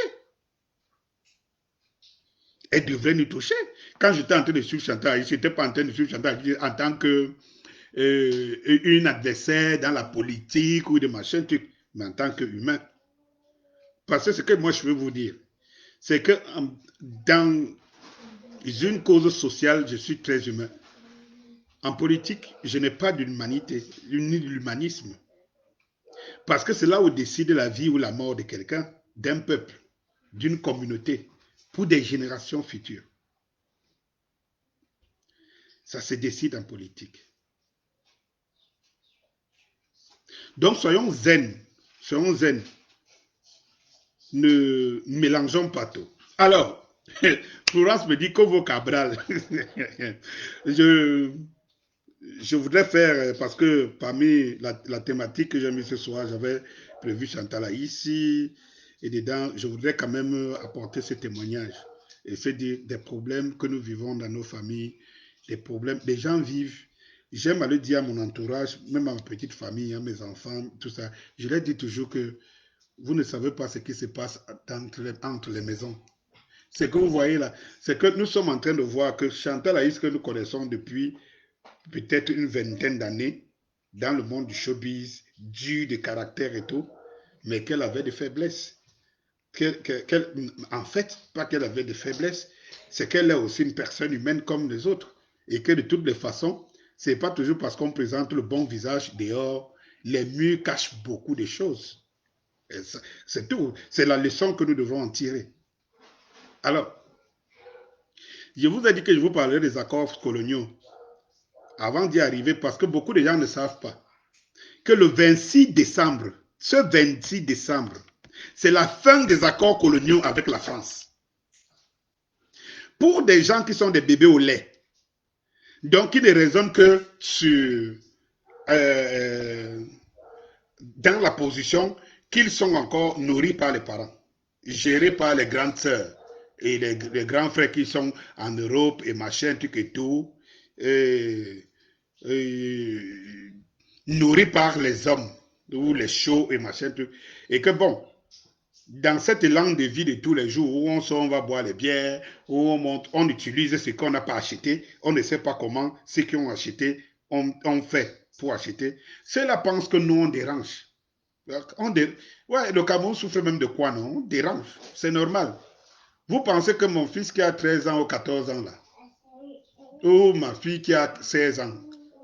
Elle devrait nous toucher. Quand j'étais en train de suivre Chantal, je n'étais pas en train de suivre Chantal en tant que une adversaire dans la politique ou de machin truc, mais en tant qu'humain. Parce que ce que moi je veux vous dire, c'est que dans une cause sociale, je suis très humain. En politique, je n'ai pas d'humanité, ni de l'humanisme. Parce que c'est là où décide la vie ou la mort de quelqu'un, d'un peuple, d'une communauté, pour des générations futures. Ça se décide en politique. Donc soyons zen. Soyons zen. Ne mélangeons pas tout. Alors, Florence me dit Kovo Cabral. je voudrais faire, parce que parmi la thématique que j'ai mis ce soir, j'avais prévu Chantal ici, et dedans, je voudrais quand même apporter ce témoignage. Et c'est des problèmes que nous vivons dans nos familles, des problèmes, des gens vivent. J'aime aller dire à mon entourage, même à ma petite famille, à mes enfants, tout ça, je leur dis toujours que vous ne savez pas ce qui se passe entre les maisons. Ce que vous voyez là, c'est que nous sommes en train de voir que Chantal Aïs, que nous connaissons depuis peut-être une vingtaine d'années, dans le monde du showbiz, dur de caractère et tout, mais qu'elle avait des faiblesses. En fait, pas qu'elle avait des faiblesses, c'est qu'elle est aussi une personne humaine comme les autres. Et que de toutes les façons, ce n'est pas toujours parce qu'on présente le bon visage dehors, les murs cachent beaucoup de choses. C'est tout. C'est la leçon que nous devons en tirer. Alors, je vous ai dit que je vous parlerai des accords coloniaux avant d'y arriver parce que beaucoup de gens ne savent pas que le 26 décembre, ce 26 décembre, c'est la fin des accords coloniaux avec la France. Pour des gens qui sont des bébés au lait, donc qui ne raisonnent que sur dans la position qu'ils sont encore nourris par les parents, gérés par les grandes sœurs et les grands frères qui sont en Europe et machin, truc et tout, nourris par les hommes. où les shows et machin, tout. Et que bon, dans cette langue de vie de tous les jours où on sort, on va boire les bières, où on monte, on utilise ce qu'on n'a pas acheté, on ne sait pas comment ceux qui ont acheté ont fait pour acheter. Ceux-là pensent que nous, on dérange. Ouais, le Cameroun souffre même de quoi, non? On dérange, c'est normal. Vous pensez que mon fils qui a 13 ans ou 14 ans, là, ou ma fille qui a 16 ans,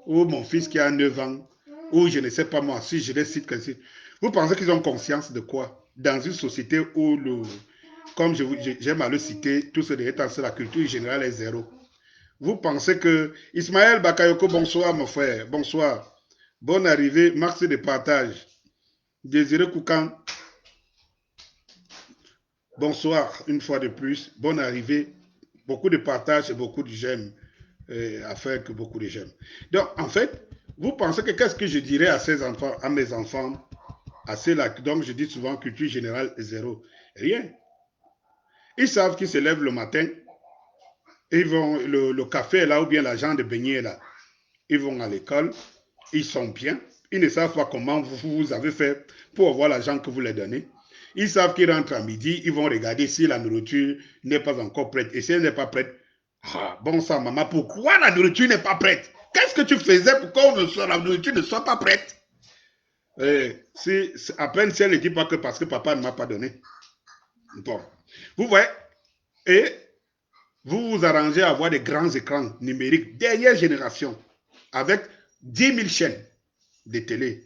ou mon fils qui a 9 ans, ou je ne sais pas moi, si je les cite que si. Vous pensez qu'ils ont conscience de quoi? Dans une société où, comme j'aime à le citer, tout ce dernier temps, la culture générale est zéro. Vous pensez que Ismaël Bakayoko, bonsoir mon frère, bonsoir. Bonne arrivée, merci de partage. Désiré Koukan, bonsoir une fois de plus, bonne arrivée. Beaucoup de partage et beaucoup de j'aime. À faire que beaucoup de j'aime. Donc, en fait, vous pensez que qu'est-ce que je dirais à ces enfants, à mes enfants, à ceux-là, donc je dis souvent culture générale zéro. Rien. Ils savent qu'ils se lèvent le matin, ils vont, le café est là, ou bien l'argent de beignet est là. Ils vont à l'école, ils sont bien, ils ne savent pas comment vous avez fait pour avoir l'argent que vous leur donnez. Ils savent qu'ils rentrent à midi, ils vont regarder si la nourriture n'est pas encore prête. Et si elle n'est pas prête, ah, bon sang, maman, pourquoi la nourriture n'est pas prête? Qu'est-ce que tu faisais pour que la nourriture ne soit pas prête? À peine si elle ne dit pas que parce que papa ne m'a pas donné. Bon, vous voyez, et vous vous arrangez à avoir des grands écrans numériques, dernière génération, avec 10 000 chaînes de télé.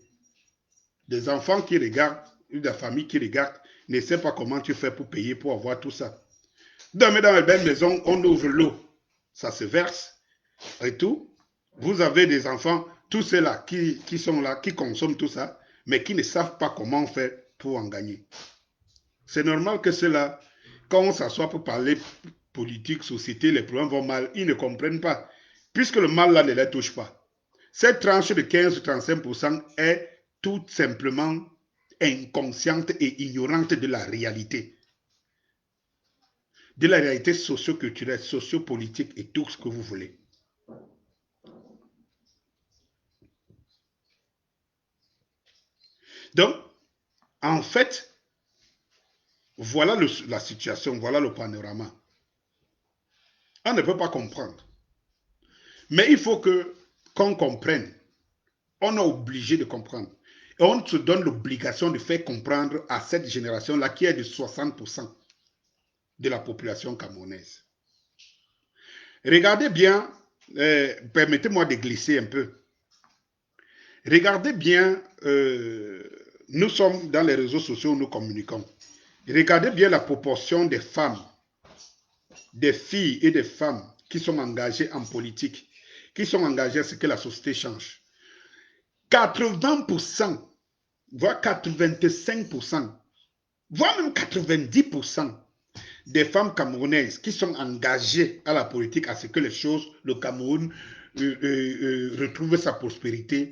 Des enfants qui regardent, ou des familles qui regardent, ne savent pas comment tu fais pour payer pour avoir tout ça. Demain, dans les belles maisons, on ouvre l'eau, ça se verse et tout. Vous avez des enfants, tous ceux-là qui sont là, qui consomment tout ça, mais qui ne savent pas comment faire pour en gagner. C'est normal que ceux-là, quand on s'assoit pour parler politique, société, les problèmes vont mal, ils ne comprennent pas, puisque le mal là ne les touche pas. Cette tranche de 15-35% est tout simplement inconsciente et ignorante de la réalité. De la réalité socio-culturelle, socio-politique et tout ce que vous voulez. Donc, en fait, voilà la situation, voilà le panorama. On ne peut pas comprendre. Mais il faut qu'on comprenne. On est obligé de comprendre. Et on se donne l'obligation de faire comprendre à cette génération-là qui est de 60% de la population camerounaise. Regardez bien, permettez-moi de glisser un peu. Regardez bien, nous sommes dans les réseaux sociaux où nous communiquons. Regardez bien la proportion des femmes, des filles et des femmes qui sont engagées en politique, qui sont engagées à ce que la société change. 80%, voire 85%, voire même 90% des femmes camerounaises qui sont engagées à la politique, à ce que les choses, le Cameroun retrouve sa prospérité,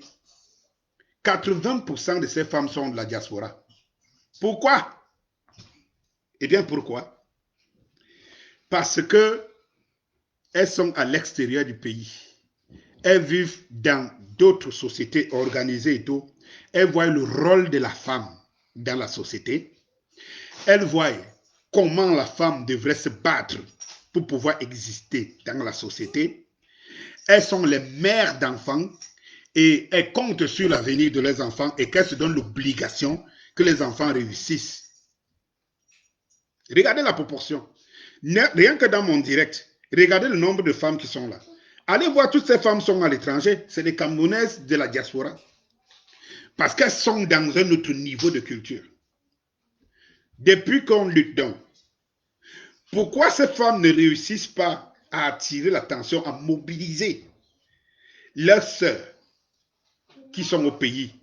80% de ces femmes sont de la diaspora. Pourquoi? Eh bien, pourquoi? Parce que elles sont à l'extérieur du pays. Elles vivent dans d'autres sociétés organisées et tout. Elles voient le rôle de la femme dans la société. Elles voient comment la femme devrait se battre pour pouvoir exister dans la société. Elles sont les mères d'enfants et elles comptent sur l'avenir de leurs enfants et qu'elles se donnent l'obligation que les enfants réussissent. Regardez la proportion. Rien que dans mon direct, regardez le nombre de femmes qui sont là. Allez voir, toutes ces femmes sont à l'étranger. C'est les Camerounaises de la diaspora. Parce qu'elles sont dans un autre niveau de culture. Depuis qu'on lutte donc, pourquoi ces femmes ne réussissent pas à attirer l'attention, à mobiliser leurs sœurs qui sont au pays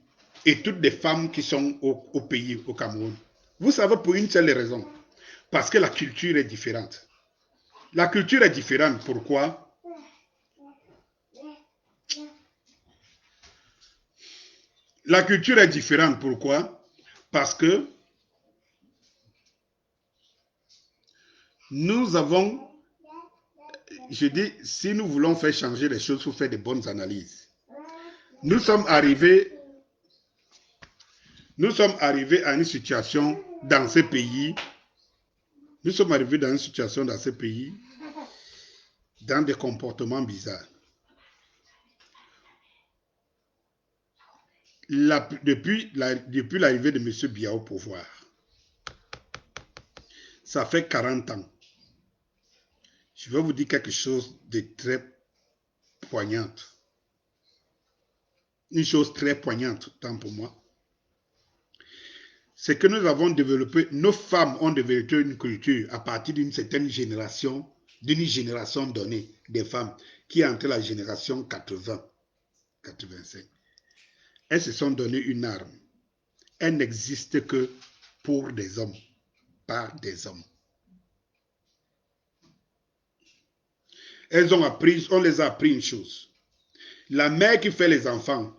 et toutes les femmes qui sont au pays, au Cameroun? Vous savez, pour une seule raison. Parce que la culture est différente. La culture est différente. Pourquoi? La culture est différente. Pourquoi? Parce que nous avons, je dis, si nous voulons faire changer les choses, il faut faire de bonnes analyses. Nous sommes arrivés Nous sommes arrivés à une situation dans ces pays, dans des comportements bizarres. Depuis l'arrivée de M. Biya au pouvoir, ça fait 40 ans. Je vais vous dire quelque chose de très poignante. Une chose très poignante, tant pour moi. C'est que nous avons développé, nos femmes ont développé une culture à partir d'une certaine génération, donnée des femmes, qui est entre la génération 80-85. Elles se sont donné une arme. Elle n'existe que pour des hommes, par des hommes. On les a appris une chose. La mère qui fait les enfants,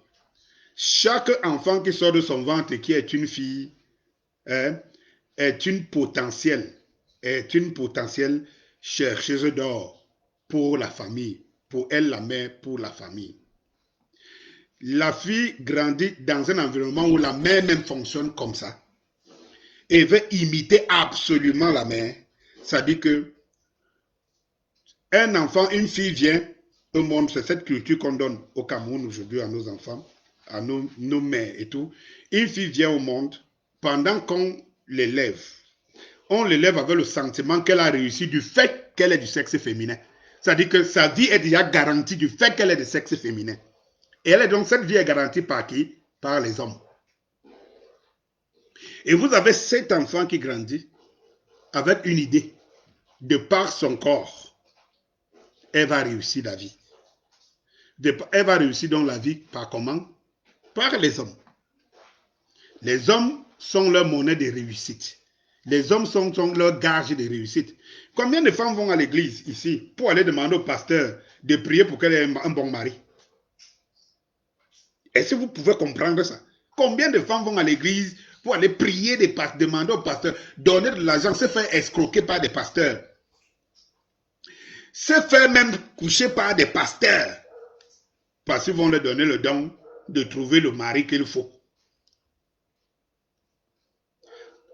chaque enfant qui sort de son ventre et qui est une fille, est une potentielle chercheuse d'or pour la famille, pour elle la mère, pour la famille. La fille grandit dans un environnement où la mère même fonctionne comme ça et veut imiter absolument la mère. Ça dit que un enfant, une fille vient au monde, c'est cette culture qu'on donne au Cameroun aujourd'hui à nos enfants, à nos mères et tout. Une fille vient au monde, pendant qu'on l'élève, on l'élève avec le sentiment qu'elle a réussi du fait qu'elle est du sexe féminin. C'est-à-dire que sa vie est déjà garantie du fait qu'elle est du sexe féminin. Et cette vie est garantie par qui? Par les hommes. Et vous avez cet enfant qui grandit avec une idée, de par son corps, elle va réussir la vie. Elle va réussir dans la vie par comment? Par les hommes. Les hommes sont leur monnaie de réussite. Les hommes sont leur gage de réussite. Combien de femmes vont à l'église ici pour aller demander au pasteur de prier pour qu'elle ait un bon mari? Est-ce que vous pouvez comprendre ça? Combien de femmes vont à l'église pour aller prier, demander au pasteur, donner de l'argent, se faire escroquer par des pasteurs? Se faire même coucher par des pasteurs. Parce qu'ils vont leur donner le don de trouver le mari qu'il faut.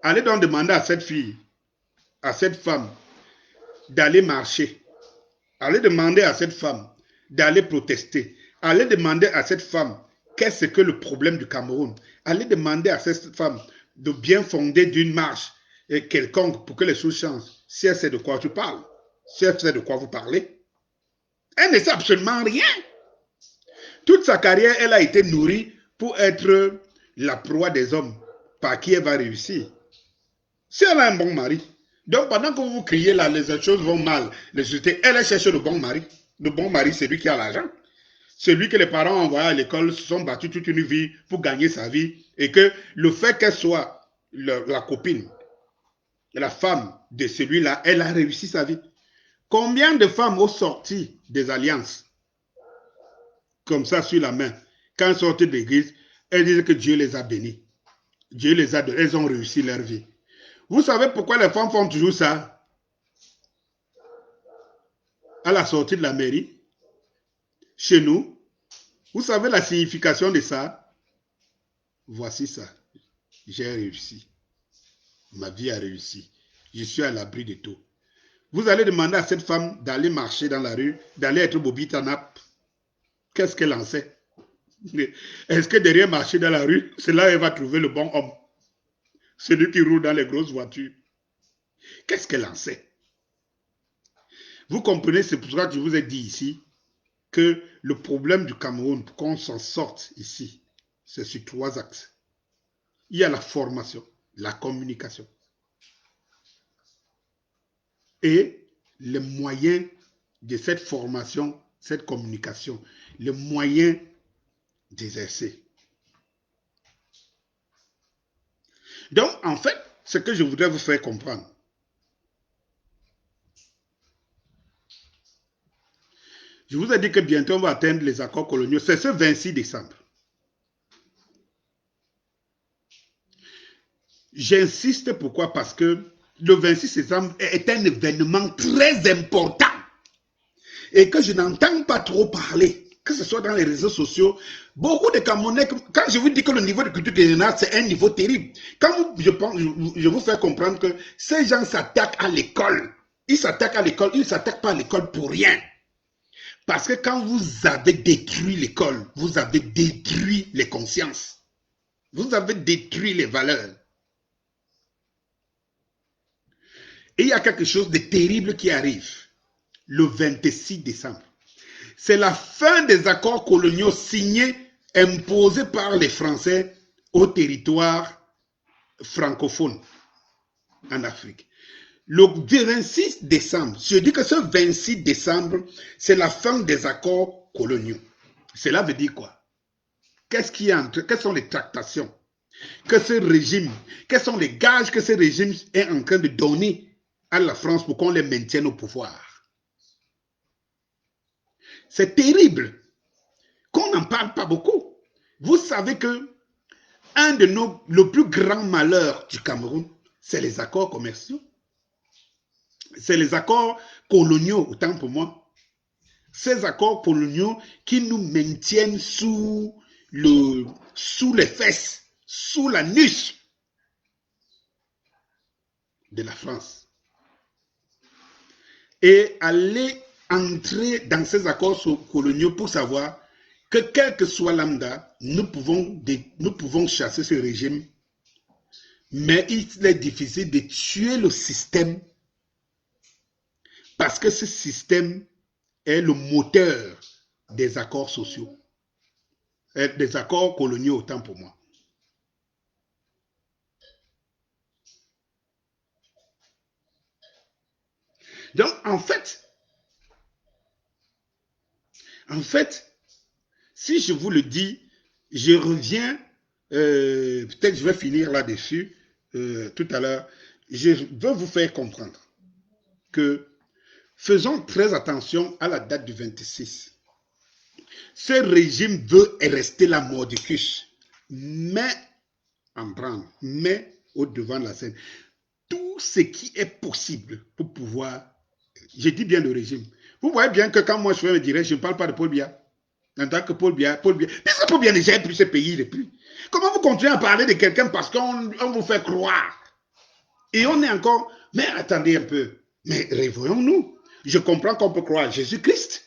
Allez donc demander à cette fille, à cette femme, d'aller marcher. Allez demander à cette femme d'aller protester. Allez demander à cette femme qu'est-ce que le problème du Cameroun. Allez demander à cette femme de bien fonder d'une marche quelconque pour que les choses changent. Si elle sait de quoi tu parles, si elle sait de quoi vous parlez, elle ne sait absolument rien. Toute sa carrière, elle a été nourrie pour être la proie des hommes par qui elle va réussir. Si elle a un bon mari, donc pendant que vous criez là, les choses vont mal, elle cherche le bon mari. Le bon mari, c'est lui qui a l'argent. Celui que les parents ont envoyé à l'école se sont battus toute une vie pour gagner sa vie. Et que le fait qu'elle soit la copine, la femme de celui-là, elle a réussi sa vie. Combien de femmes ont sorti des alliances comme ça sur la main? Quand elles sortent de l'église, elles disent que Dieu les a bénies. Dieu les a données, elles ont réussi leur vie. Vous savez pourquoi les femmes font toujours ça? À la sortie de la mairie, chez nous, vous savez la signification de ça? Voici ça. J'ai réussi. Ma vie a réussi. Je suis à l'abri de tout. Vous allez demander à cette femme d'aller marcher dans la rue, d'aller être Bobitanap. Qu'est-ce qu'elle en sait? Est-ce que derrière marcher dans la rue, c'est là où elle va trouver le bon homme? Celui qui roule dans les grosses voitures. Qu'est-ce qu'elle en sait? Vous comprenez, c'est pour ça que je vous ai dit ici que le problème du Cameroun, pour qu'on s'en sorte ici, c'est sur 3 axes. Il y a la formation, la communication et les moyens de cette formation, cette communication, les moyens d'exercer. Donc, en fait, ce que je voudrais vous faire comprendre, je vous ai dit que bientôt on va atteindre les accords coloniaux. C'est ce 26 décembre. J'insiste pourquoi? Parce que le 26 décembre est un événement très important et que je n'entends pas trop parler. que ce soit dans les réseaux sociaux, beaucoup de Camerounais, quand je vous dis que le niveau de culture générale, c'est un niveau terrible, quand je vous fais comprendre que ces gens s'attaquent à l'école, ils s'attaquent à l'école, ils ne s'attaquent pas à l'école pour rien. Parce que quand vous avez détruit l'école, vous avez détruit les consciences. Vous avez détruit les valeurs. Et il y a quelque chose de terrible qui arrive le 26 décembre. C'est la fin des accords coloniaux signés, imposés par les Français au territoire francophone en Afrique. Le 26 décembre, je dis que ce 26 décembre, c'est la fin des accords coloniaux. Cela veut dire quoi? Qu'est-ce qu'il y a entre, quelles sont les tractations que ce régime, quels sont les gages que ce régime est en train de donner à la France pour qu'on les maintienne au pouvoir? C'est terrible qu'on n'en parle pas beaucoup. Vous savez que le plus grand malheur du Cameroun, c'est les accords commerciaux. C'est les accords coloniaux, autant pour moi. Ces accords coloniaux qui nous maintiennent sous les fesses, sous la niche de la France. Et aller entrer dans ces accords coloniaux pour savoir que quel que soit lambda, nous pouvons chasser ce régime, mais il est difficile de tuer le système parce que ce système est le moteur des accords sociaux, des accords coloniaux autant pour moi. Donc, en fait, si je vous le dis, je reviens, peut-être je vais finir là-dessus tout à l'heure, je veux vous faire comprendre que faisons très attention à la date du 26. Ce régime veut rester la mordicus, mais au devant de la scène. Tout ce qui est possible pour pouvoir, je dis bien le régime. Vous voyez bien que quand moi je fais me direct, je ne parle pas de Paul Biya. En tant que Paul Biya, puisque Paul Biya ne gère plus ce pays depuis. Comment vous continuez à parler de quelqu'un parce qu'on vous fait croire? Et on est encore, mais attendez un peu, mais réveillons-nous. Je comprends qu'on peut croire à Jésus-Christ.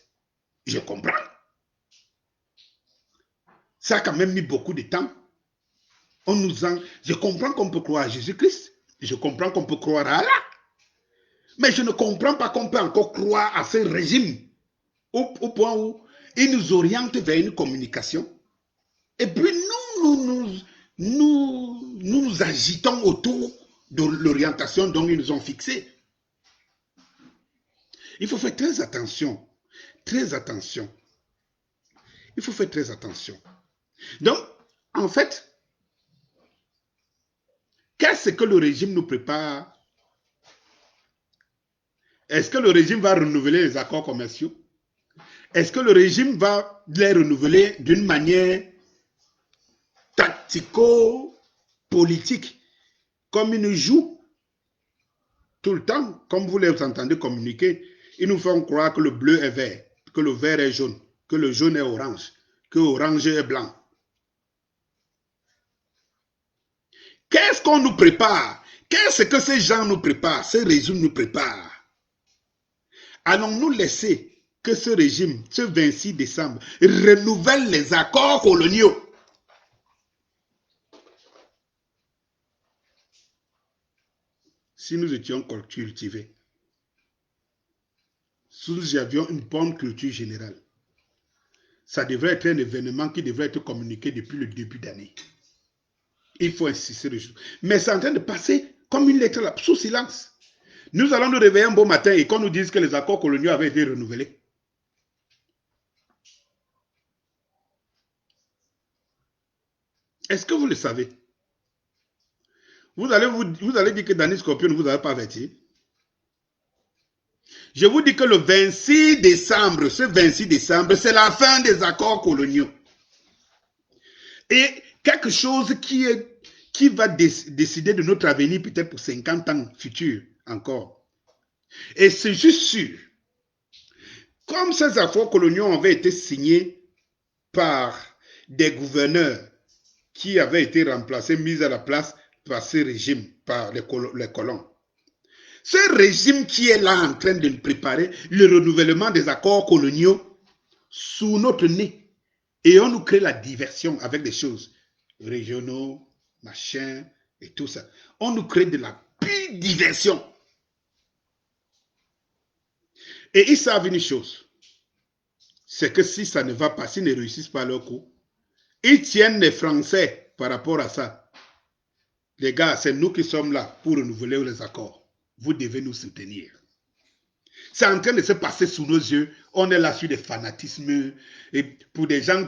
Je comprends. Ça a quand même mis beaucoup de temps. Je comprends qu'on peut croire à Jésus-Christ. Je comprends qu'on peut croire à Allah. Mais je ne comprends pas qu'on peut encore croire à ce régime au point où il nous oriente vers une communication. Et puis nous agitons autour de l'orientation dont ils nous ont fixé. Il faut faire très attention. Très attention. Il faut faire très attention. Donc, en fait, qu'est-ce que le régime nous prépare? Est-ce que le régime va renouveler les accords commerciaux? Est-ce que le régime va les renouveler d'une manière tactico-politique, comme ils nous jouent tout le temps, comme vous les entendez communiquer? Ils nous font croire que le bleu est vert, que le vert est jaune, que le jaune est orange, que l'orange est blanc. Qu'est-ce qu'on nous prépare? Qu'est-ce que ces gens nous préparent? Ces régimes nous préparent? Allons-nous laisser que ce régime, ce 26 décembre, renouvelle les accords coloniaux? Si nous étions cultivés, si nous avions une bonne culture générale, ça devrait être un événement qui devrait être communiqué depuis le début d'année. Il faut insister dessus. Mais c'est en train de passer comme une lettre là, sous silence. Nous allons nous réveiller un beau matin et qu'on nous dise que les accords coloniaux avaient été renouvelés. Est-ce que vous le savez? Vous allez dire que Danny Scorpion ne vous a pas averti. Je vous dis que le 26 décembre, ce 26 décembre, c'est la fin des accords coloniaux. Et quelque chose qui va décider de notre avenir peut-être pour 50 ans futurs encore. Et c'est juste sûr, comme ces accords coloniaux avaient été signés par des gouverneurs qui avaient été remplacés, mis à la place par ce régime, par les colons. Ce régime qui est là en train de préparer le renouvellement des accords coloniaux sous notre nez. Et on nous crée la diversion avec des choses régionaux, machin, et tout ça. On nous crée de la pure diversion. Et ils savent une chose, c'est que si ça ne va pas, s'ils ne réussissent pas leur coup, ils tiennent les Français par rapport à ça. Les gars, c'est nous qui sommes là pour renouveler les accords. Vous devez nous soutenir. C'est en train de se passer sous nos yeux. On est là sur des fanatismes et pour des gens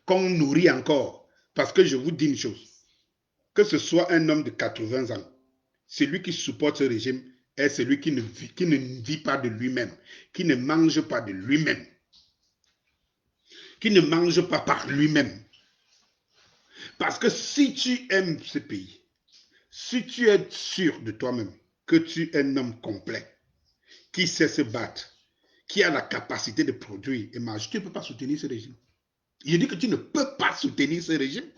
qu'on nourrit encore. Parce que je vous dis une chose, que ce soit un homme de 80 ans, celui qui supporte ce régime est celui qui ne vit pas de lui-même, qui ne mange pas de lui-même, qui ne mange pas par lui-même. Parce que si tu aimes ce pays, si tu es sûr de toi-même que tu es un homme complet, qui sait se battre, qui a la capacité de produire et manger, tu ne peux pas soutenir ce régime. Je dis que tu ne peux pas soutenir ce régime.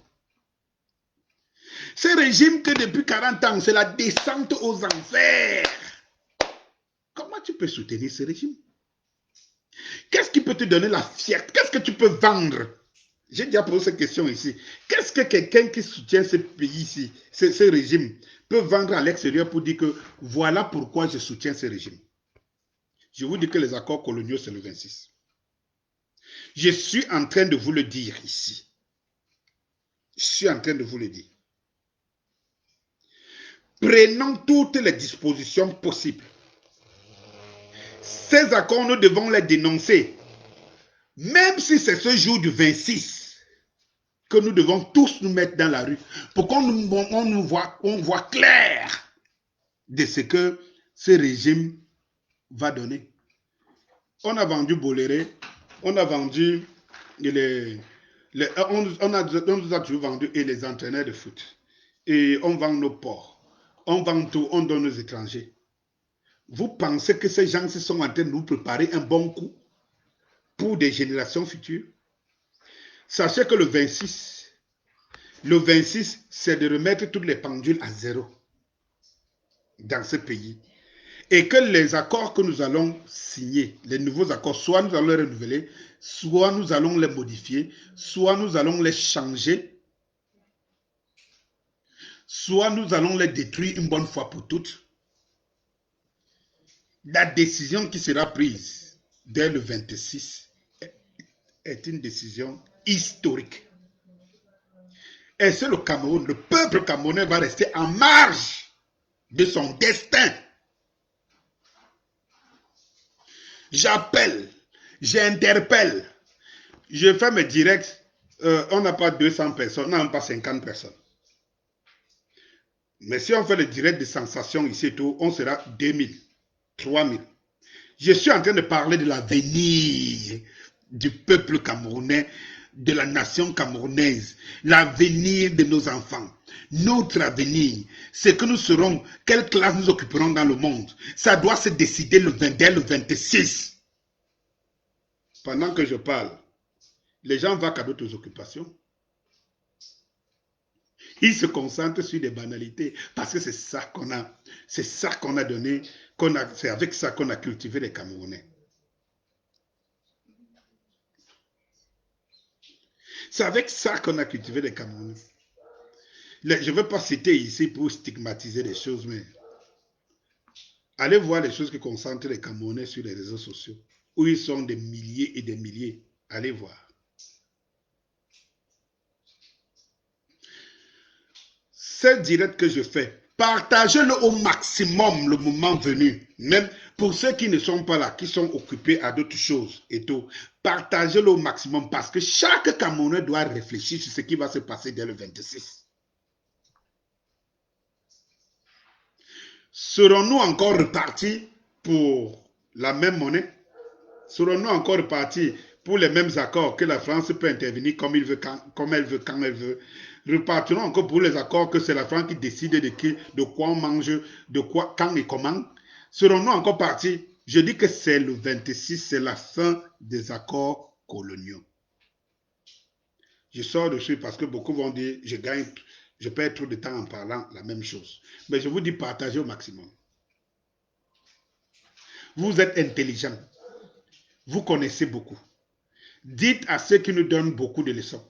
Ce régime que depuis 40 ans, c'est la descente aux enfers. Comment tu peux soutenir ce régime? Qu'est-ce qui peut te donner la fierté? Qu'est-ce que tu peux vendre? J'ai déjà posé cette question ici. Qu'est-ce que quelqu'un qui soutient ce pays ici, ce régime, peut vendre à l'extérieur pour dire que voilà pourquoi je soutiens ce régime? Je vous dis que les accords coloniaux, c'est le 26. Je suis en train de vous le dire ici. Je suis en train de vous le dire. Prenons toutes les dispositions possibles. Ces accords, nous devons les dénoncer. Même si c'est ce jour du 26 que nous devons tous nous mettre dans la rue pour qu'on voit clair de ce que ce régime va donner. On a vendu Boléré, on a vendu on nous a toujours vendu et les entraîneurs de foot. Et on vend nos ports. On vend tout, on donne aux étrangers. Vous pensez que ces gens sont en train de nous préparer un bon coup pour des générations futures? Sachez que le 26, c'est de remettre toutes les pendules à zéro dans ce pays. Et que les accords que nous allons signer, les nouveaux accords, soit nous allons les renouveler, soit nous allons les modifier, soit nous allons les changer, soit nous allons les détruire une bonne fois pour toutes. La décision qui sera prise dès le 26 est une décision historique. Et c'est le Cameroun, le peuple camerounais va rester en marge de son destin. J'appelle, j'interpelle, je fais mes directs, on n'a pas 200 personnes, on n'a même pas 50 personnes. Mais si on fait le direct de sensation ici et tout, on sera 2000, 3000. Je suis en train de parler de l'avenir du peuple camerounais, de la nation camerounaise, l'avenir de nos enfants. Notre avenir, c'est que nous serons, quelle classe nous occuperons dans le monde. Ça doit se décider dès le 26. Pendant que je parle, les gens vont à d'autres occupations. Ils se concentrent sur des banalités parce que c'est ça qu'on a donné, c'est avec ça qu'on a cultivé les Camerounais. C'est avec ça qu'on a cultivé les Camerounais. Je ne veux pas citer ici pour stigmatiser les choses, mais allez voir les choses que concentrent les Camerounais sur les réseaux sociaux, où ils sont des milliers et des milliers. Allez voir. Ce direct que je fais, partagez-le au maximum le moment venu. Même pour ceux qui ne sont pas là, qui sont occupés à d'autres choses et tout, partagez-le au maximum parce que chaque Camerounais doit réfléchir sur ce qui va se passer dès le 26. Serons-nous encore repartis pour la même monnaie? Serons-nous encore repartis pour les mêmes accords que la France peut intervenir comme elle veut, quand elle veut? Repartirons encore pour les accords que c'est la France qui décide de quoi on mange, de quoi, quand et comment? Serons-nous encore partis? Je dis que c'est le 26, c'est la fin des accords coloniaux. Je sors dessus parce que beaucoup vont dire, je perds trop de temps en parlant la même chose. Mais je vous dis, partagez au maximum. Vous êtes intelligent. Vous connaissez beaucoup. Dites à ceux qui nous donnent beaucoup de leçons.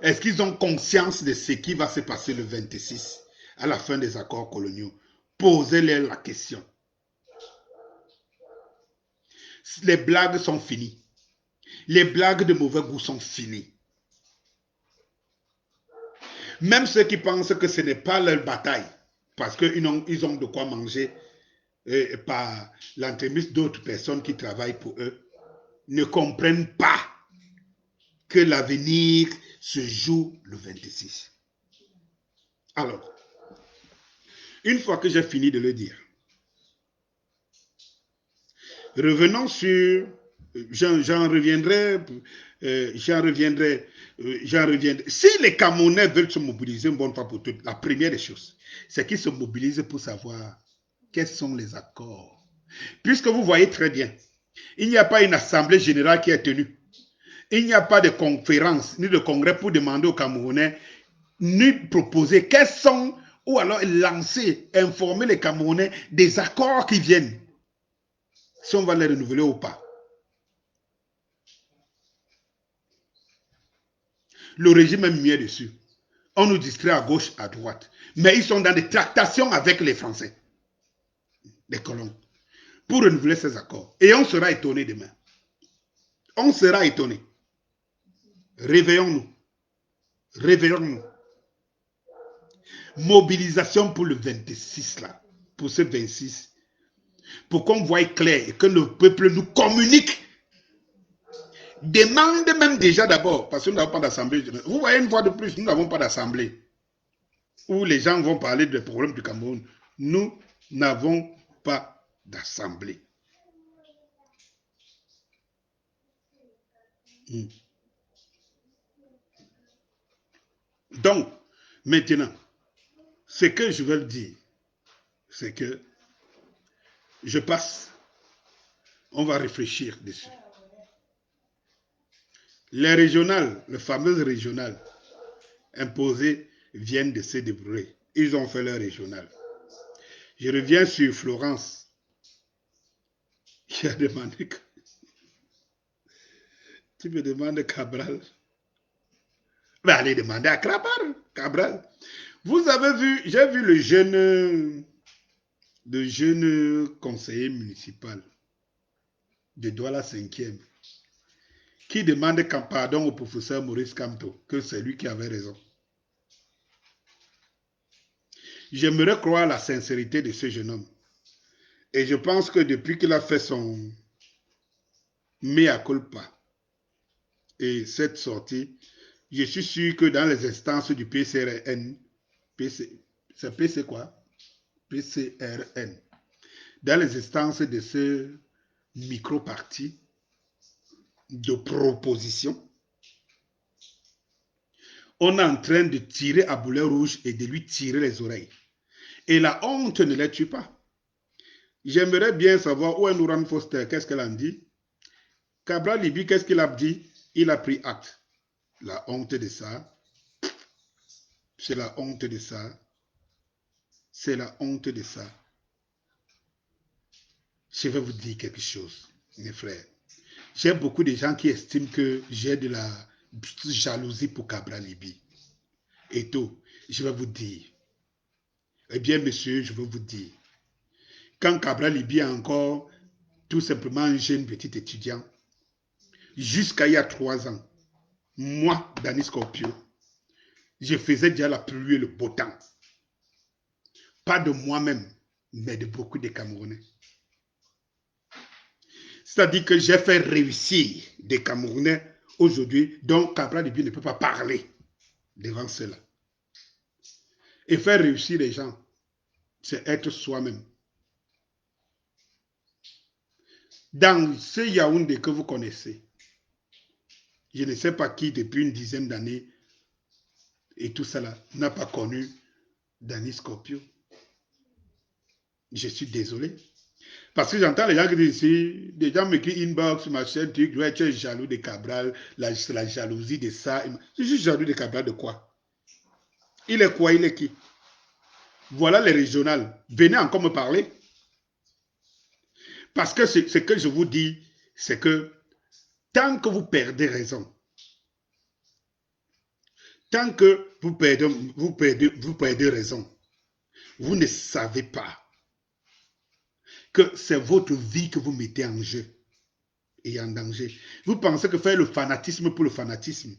Est-ce qu'ils ont conscience de ce qui va se passer le 26 à la fin des accords coloniaux? Posez-leur la question. Les blagues sont finies. Les blagues de mauvais goût sont finies. Même ceux qui pensent que ce n'est pas leur bataille, parce qu'ils ont de quoi manger par l'entremise d'autres personnes qui travaillent pour eux, ne comprennent pas que l'avenir se joue le 26. Alors, une fois que j'ai fini de le dire, revenons sur, j'en reviendrai. Si les Camerounais veulent se mobiliser une bonne fois pour toutes, la première des choses, c'est qu'ils se mobilisent pour savoir quels sont les accords. Puisque vous voyez très bien, il n'y a pas une assemblée générale qui est tenue. Il n'y a pas de conférence ni de congrès pour demander aux Camerounais, ni proposer quels sont, ou alors lancer, informer les Camerounais des accords qui viennent, si on va les renouveler ou pas. Le régime est muet dessus. On nous distrait à gauche, à droite. Mais ils sont dans des tractations avec les Français, les colons, pour renouveler ces accords. Et on sera étonné demain. On sera étonné. Réveillons-nous. Réveillons-nous. Mobilisation pour le 26, là. Pour ce 26. Pour qu'on voie clair et que le peuple nous communique. Demande même déjà d'abord, parce que nous n'avons pas d'assemblée. Vous voyez une fois de plus, nous n'avons pas d'assemblée. Où les gens vont parler des problèmes du Cameroun. Nous n'avons pas d'assemblée. Donc, maintenant, ce que je veux dire, c'est que je passe, on va réfléchir dessus. Les régionales, les fameuses régionales imposées viennent de se débrouiller. Ils ont fait leur régional. Je reviens sur Florence, qui a demandé. Tu me demandes Cabral. Mais allez demander à Cabral. Vous avez vu, j'ai vu le jeune conseiller municipal de Douala 5e qui demande pardon au professeur Maurice Kamto, que c'est lui qui avait raison. J'aimerais croire la sincérité de ce jeune homme. Et je pense que depuis qu'il a fait son mea culpa et cette sortie, je suis sûr que dans les instances du PCRN, c'est PC quoi? PCRN. Dans les instances de ce micro-parti de proposition, on est en train de tirer à boulet rouge et de lui tirer les oreilles. Et la honte ne les tue pas. J'aimerais bien savoir où est Nouran Foster, qu'est-ce qu'elle en dit. Cabral Libi, qu'est-ce qu'il a dit? Il a pris acte. La honte de ça, c'est la honte de ça, c'est la honte de ça. Je vais vous dire quelque chose, mes frères. J'ai beaucoup de gens qui estiment que j'ai de la jalousie pour Cabral Libi. Et tout, je vais vous dire. Eh bien, monsieur, je veux vous dire. Quand Cabral Libi est encore tout simplement un jeune petit étudiant, jusqu'à il y a 3 ans, moi, Danny Scorpio, je faisais déjà la pluie et le beau temps. Pas de moi-même, mais de beaucoup de Camerounais. C'est-à-dire que j'ai fait réussir des Camerounais aujourd'hui dont Cabral Libi ne peut pas parler devant cela. Et faire réussir les gens, c'est être soi-même. Dans ce Yaoundé que vous connaissez, je ne sais pas qui depuis une dizaine d'années et tout cela n'a pas connu Danny Scorpio. Je suis désolé. Parce que j'entends les gens qui disent ici, des gens m'écrivent inbox, machin, truc, ouais, tu es jaloux de Cabral, c'est la jalousie de ça. Je suis jaloux de Cabral de quoi? Il est quoi? Il est qui? Voilà les régionales. Venez encore me parler. Parce que ce que je vous dis, c'est que tant que vous perdez raison, tant que vous perdez raison, vous ne savez pas que c'est votre vie que vous mettez en jeu et en danger. Vous pensez que faire le fanatisme pour le fanatisme.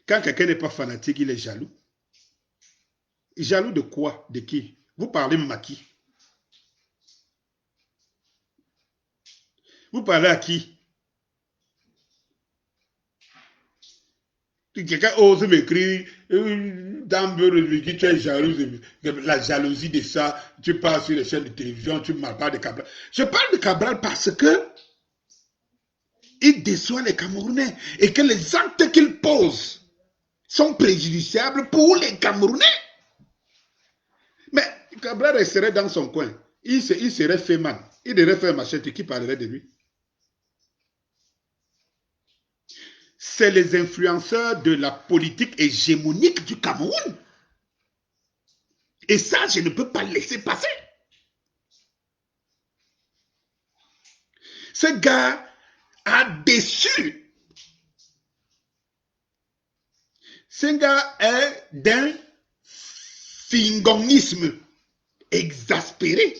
Quand quelqu'un n'est pas fanatique, il est jaloux. Jaloux de quoi? De qui? Vous parlez même à qui? Vous parlez à qui? Quelqu'un ose m'écrire, dit tu es jaloux, la jalousie de ça, tu parles sur les chaînes de télévision, tu ne parles pas de Cabral. Je parle de Cabral parce que il déçoit les Camerounais et que les actes qu'il pose sont préjudiciables pour les Camerounais. Mais Cabral resterait dans son coin. Il serait fait mal. Il devrait faire machette. Qui parlerait de lui? C'est les influenceurs de la politique hégémonique du Cameroun. Et ça, je ne peux pas laisser passer. Ce gars a déçu. Ce gars est d'un fingonisme exaspéré.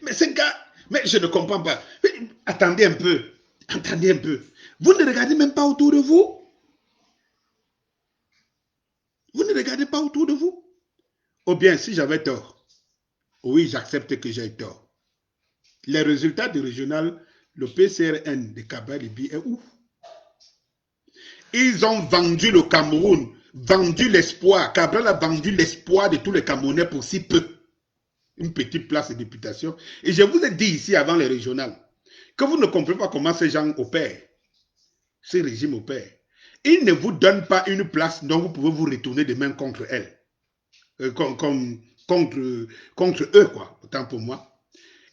Mais ce gars, mais je ne comprends pas. Mais, attendez un peu. Attendez un peu. Vous ne regardez même pas autour de vous. Vous ne regardez pas autour de vous. Ou bien, si j'avais tort, oui, j'accepte que j'ai tort. Les résultats du régional, le PCRN de Kabalibi est où? Ils ont vendu le Cameroun, vendu l'espoir. Cabral a vendu l'espoir de tous les Camerounais pour si peu. Une petite place de députation. Et je vous ai dit ici avant les régionales que vous ne comprenez pas comment ces gens opèrent. Ces régimes opèrent. Ils ne vous donnent pas une place dont vous pouvez vous retourner demain contre elles. Contre eux, quoi, autant pour moi.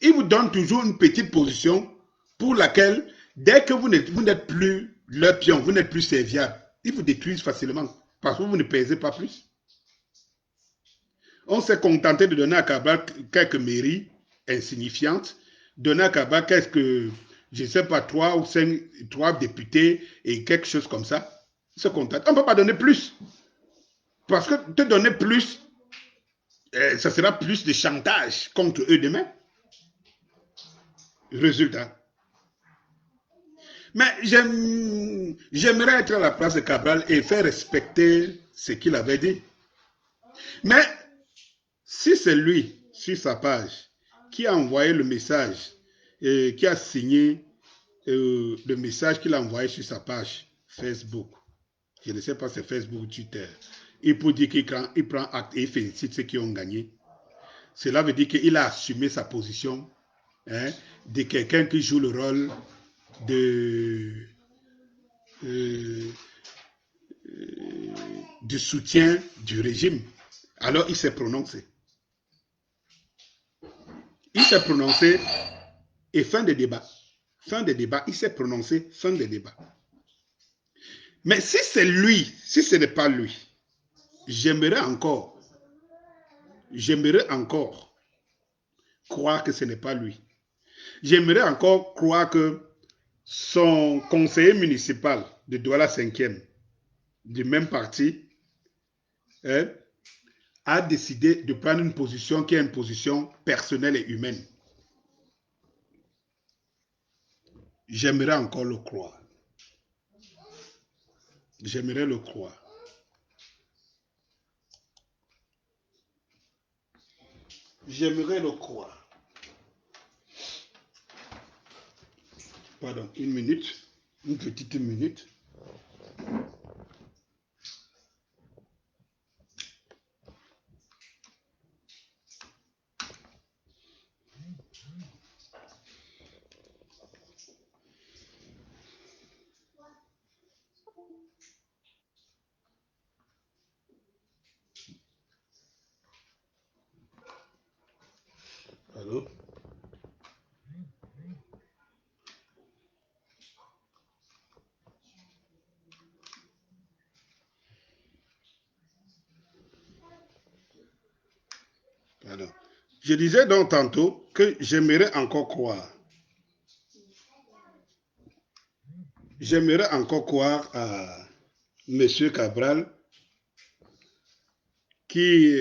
Ils vous donnent toujours une petite position pour laquelle, dès que vous n'êtes plus leur pion, vous n'êtes plus serviable, ils vous détruisent facilement parce que vous ne pèsez pas plus. On s'est contenté de donner à Cabral quelques mairies insignifiantes, donner à Cabral quelques, je ne sais pas, 3 députés et quelque chose comme ça. On se contente. On ne peut pas donner plus. Parce que te donner plus, ça sera plus de chantage contre eux demain. Résultat. Mais j'aimerais être à la place de Cabral et faire respecter ce qu'il avait dit. Mais si c'est lui, sur sa page, qui a envoyé le message, qui a signé le message qu'il a envoyé sur sa page Facebook, je ne sais pas si c'est Facebook ou Twitter, il peut dire qu'il prend acte et félicite ceux qui ont gagné. Cela veut dire qu'il a assumé sa position, hein, de quelqu'un qui joue le rôle euh, du soutien du régime. Alors il s'est prononcé. Il s'est prononcé et fin de débat. Fin de débat, il s'est prononcé, fin de débat. Mais si c'est lui, si ce n'est pas lui, j'aimerais encore croire que ce n'est pas lui. J'aimerais encore croire que son conseiller municipal de Douala 5e, du même parti, hein, a décidé de prendre une position qui est une position personnelle et humaine. J'aimerais encore le croire. J'aimerais le croire. J'aimerais le croire. Pardon, une minute. Une petite minute. Allô? Je disais donc tantôt que j'aimerais encore croire. J'aimerais encore croire à M. Cabral qui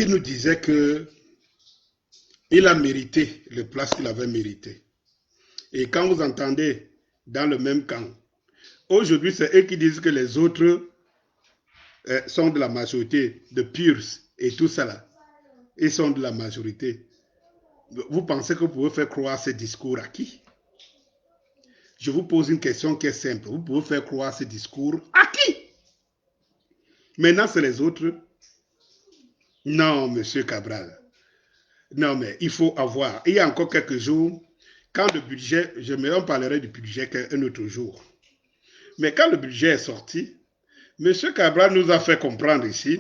nous disait que il a mérité les places qu'il avait méritées. Et quand vous entendez dans le même camp, aujourd'hui c'est eux qui disent que les autres sont de la majorité, de Pierce et tout ça là. Ils sont de la majorité. Vous pensez que vous pouvez faire croire ce discours à qui? Je vous pose une question qui est simple. Vous pouvez faire croire ce discours à qui? Maintenant, c'est les autres. Non, monsieur Cabral. Non, mais il faut avoir. Il y a encore quelques jours, quand le budget, on parlerait du budget un autre jour. Mais quand le budget est sorti, monsieur Cabral nous a fait comprendre ici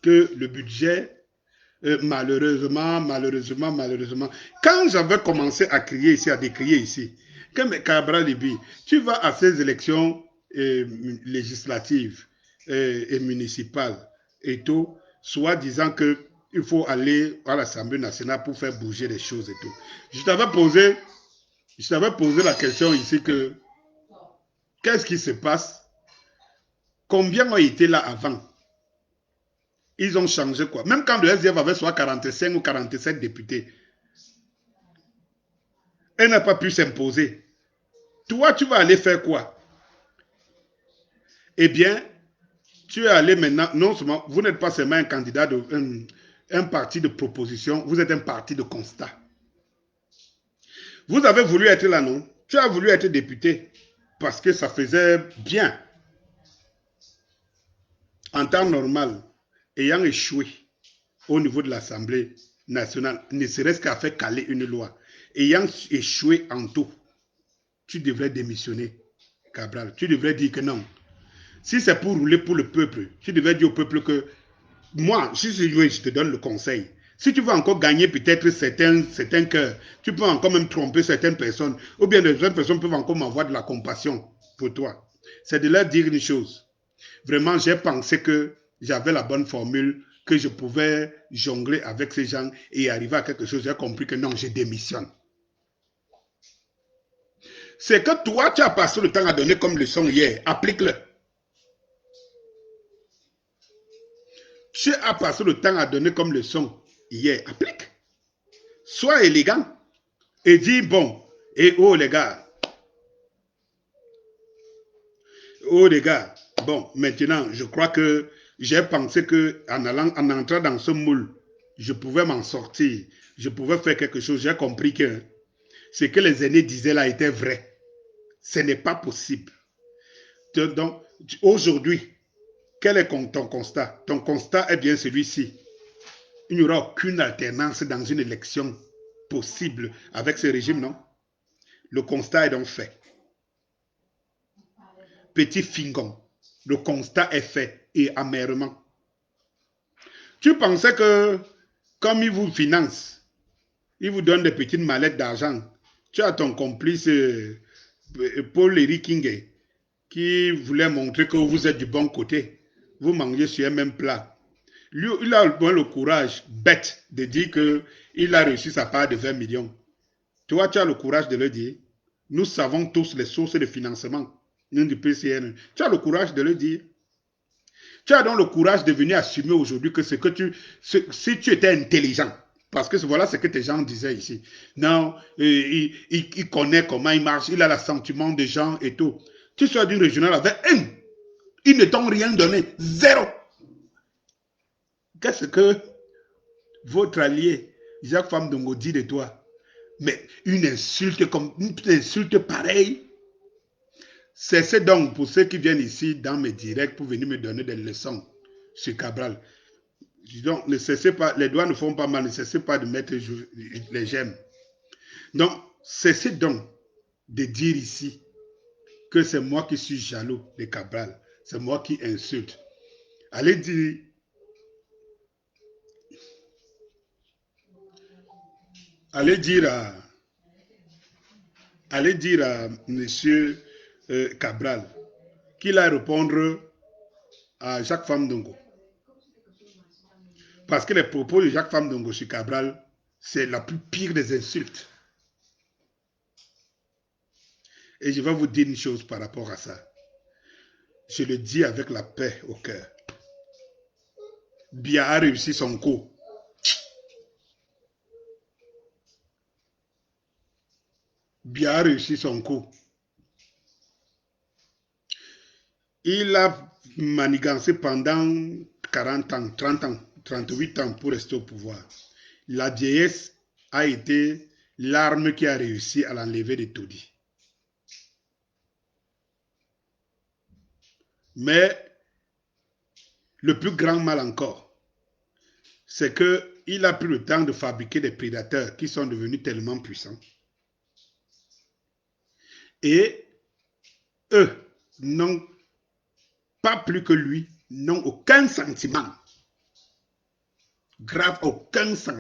que le budget, malheureusement, quand j'avais commencé à crier ici, à décrier ici, que Cabral dit, tu vas à ces élections législatives et municipales et tout, soit disant que il faut aller à l'Assemblée nationale pour faire bouger les choses et tout. Je t'avais posé la question ici que qu'est-ce qui se passe? Combien ont été là avant? Ils ont changé quoi? Même quand le SDF avait soit 45 ou 47 députés, elle n'a pas pu s'imposer. Toi, tu vas aller faire quoi? Eh bien, tu es allé maintenant, non seulement, vous n'êtes pas seulement un candidat de un parti de proposition, vous êtes un parti de constat. Vous avez voulu être là, non? Tu as voulu être député parce que ça faisait bien. En temps normal, ayant échoué au niveau de l'Assemblée nationale, ne serait-ce qu'à faire caler une loi, ayant échoué en tout, tu devrais démissionner, Cabral. Tu devrais dire que non. Si c'est pour rouler pour le peuple, tu devrais dire au peuple que moi, si je te donne le conseil. Si tu veux encore gagner peut-être certains cœurs, tu peux encore même tromper certaines personnes, ou bien certaines personnes peuvent encore m'avoir de la compassion pour toi. C'est de leur dire une chose. Vraiment, j'ai pensé que j'avais la bonne formule, que je pouvais jongler avec ces gens et arriver à quelque chose. J'ai compris que non, je démissionne. C'est que toi, tu as passé le temps à donner comme leçon hier. Applique-le. Tu as passé le temps à donner comme leçon hier. Applique. Sois élégant. Et dis, bon, et oh les gars. Oh les gars. Bon, maintenant, je crois que j'ai pensé que en entrant dans ce moule, je pouvais m'en sortir. Je pouvais faire quelque chose. J'ai compris que ce que les aînés disaient là était vrai. Ce n'est pas possible. Donc, aujourd'hui, quel est ton constat? Ton constat est bien celui-ci. Il n'y aura aucune alternance dans une élection possible avec ce régime, non? Le constat est donc fait. Petit fingon, le constat est fait et amèrement. Tu pensais que comme ils vous financent, ils vous donnent des petites mallettes d'argent. Tu as ton complice Paul-Éric Kingé qui voulait montrer que vous êtes du bon côté. Vous mangez sur un même plat. Lui, il a le courage bête de dire qu'il a reçu sa part de 20 millions. Toi, tu as le courage de le dire. Nous savons tous les sources de financement du PCN. Tu as le courage de le dire. Tu as donc le courage de venir assumer aujourd'hui que si tu étais intelligent, parce que voilà ce que tes gens disaient ici. Non, il connaît comment il marche, il a l'assentiment des gens et tout. Tu sois d'une régionale avec un, ils ne t'ont rien donné, zéro. Qu'est-ce que votre allié, Jacques Famdongo, dit de toi? Mais une insulte pareille. C'est donc pour ceux qui viennent ici dans mes directs pour venir me donner des leçons sur Cabral. Donc, ne cessez pas, les doigts ne font pas mal, ne cessez pas de mettre les j'aime. Donc, cessez donc de dire ici que c'est moi qui suis jaloux de Cabral. C'est moi qui insulte. Allez dire à M. Cabral qu'il a répondre à Jacques Famdongo. Parce que les propos de Jacques Fam d'Ongoshi Cabral, c'est la plus pire des insultes. Et je vais vous dire une chose par rapport à ça. Je le dis avec la paix au cœur. Biya a réussi son coup. Biya a réussi son coup. Il a manigancé pendant 40 ans, 30 ans, 38 ans pour rester au pouvoir. La vieillesse a été l'arme qui a réussi à l'enlever de Todi. Mais le plus grand mal encore, c'est qu'il a pris le temps de fabriquer des prédateurs qui sont devenus tellement puissants. Et eux n'ont pas plus que lui, n'ont aucun sentiment. Grave, aucun sentiment.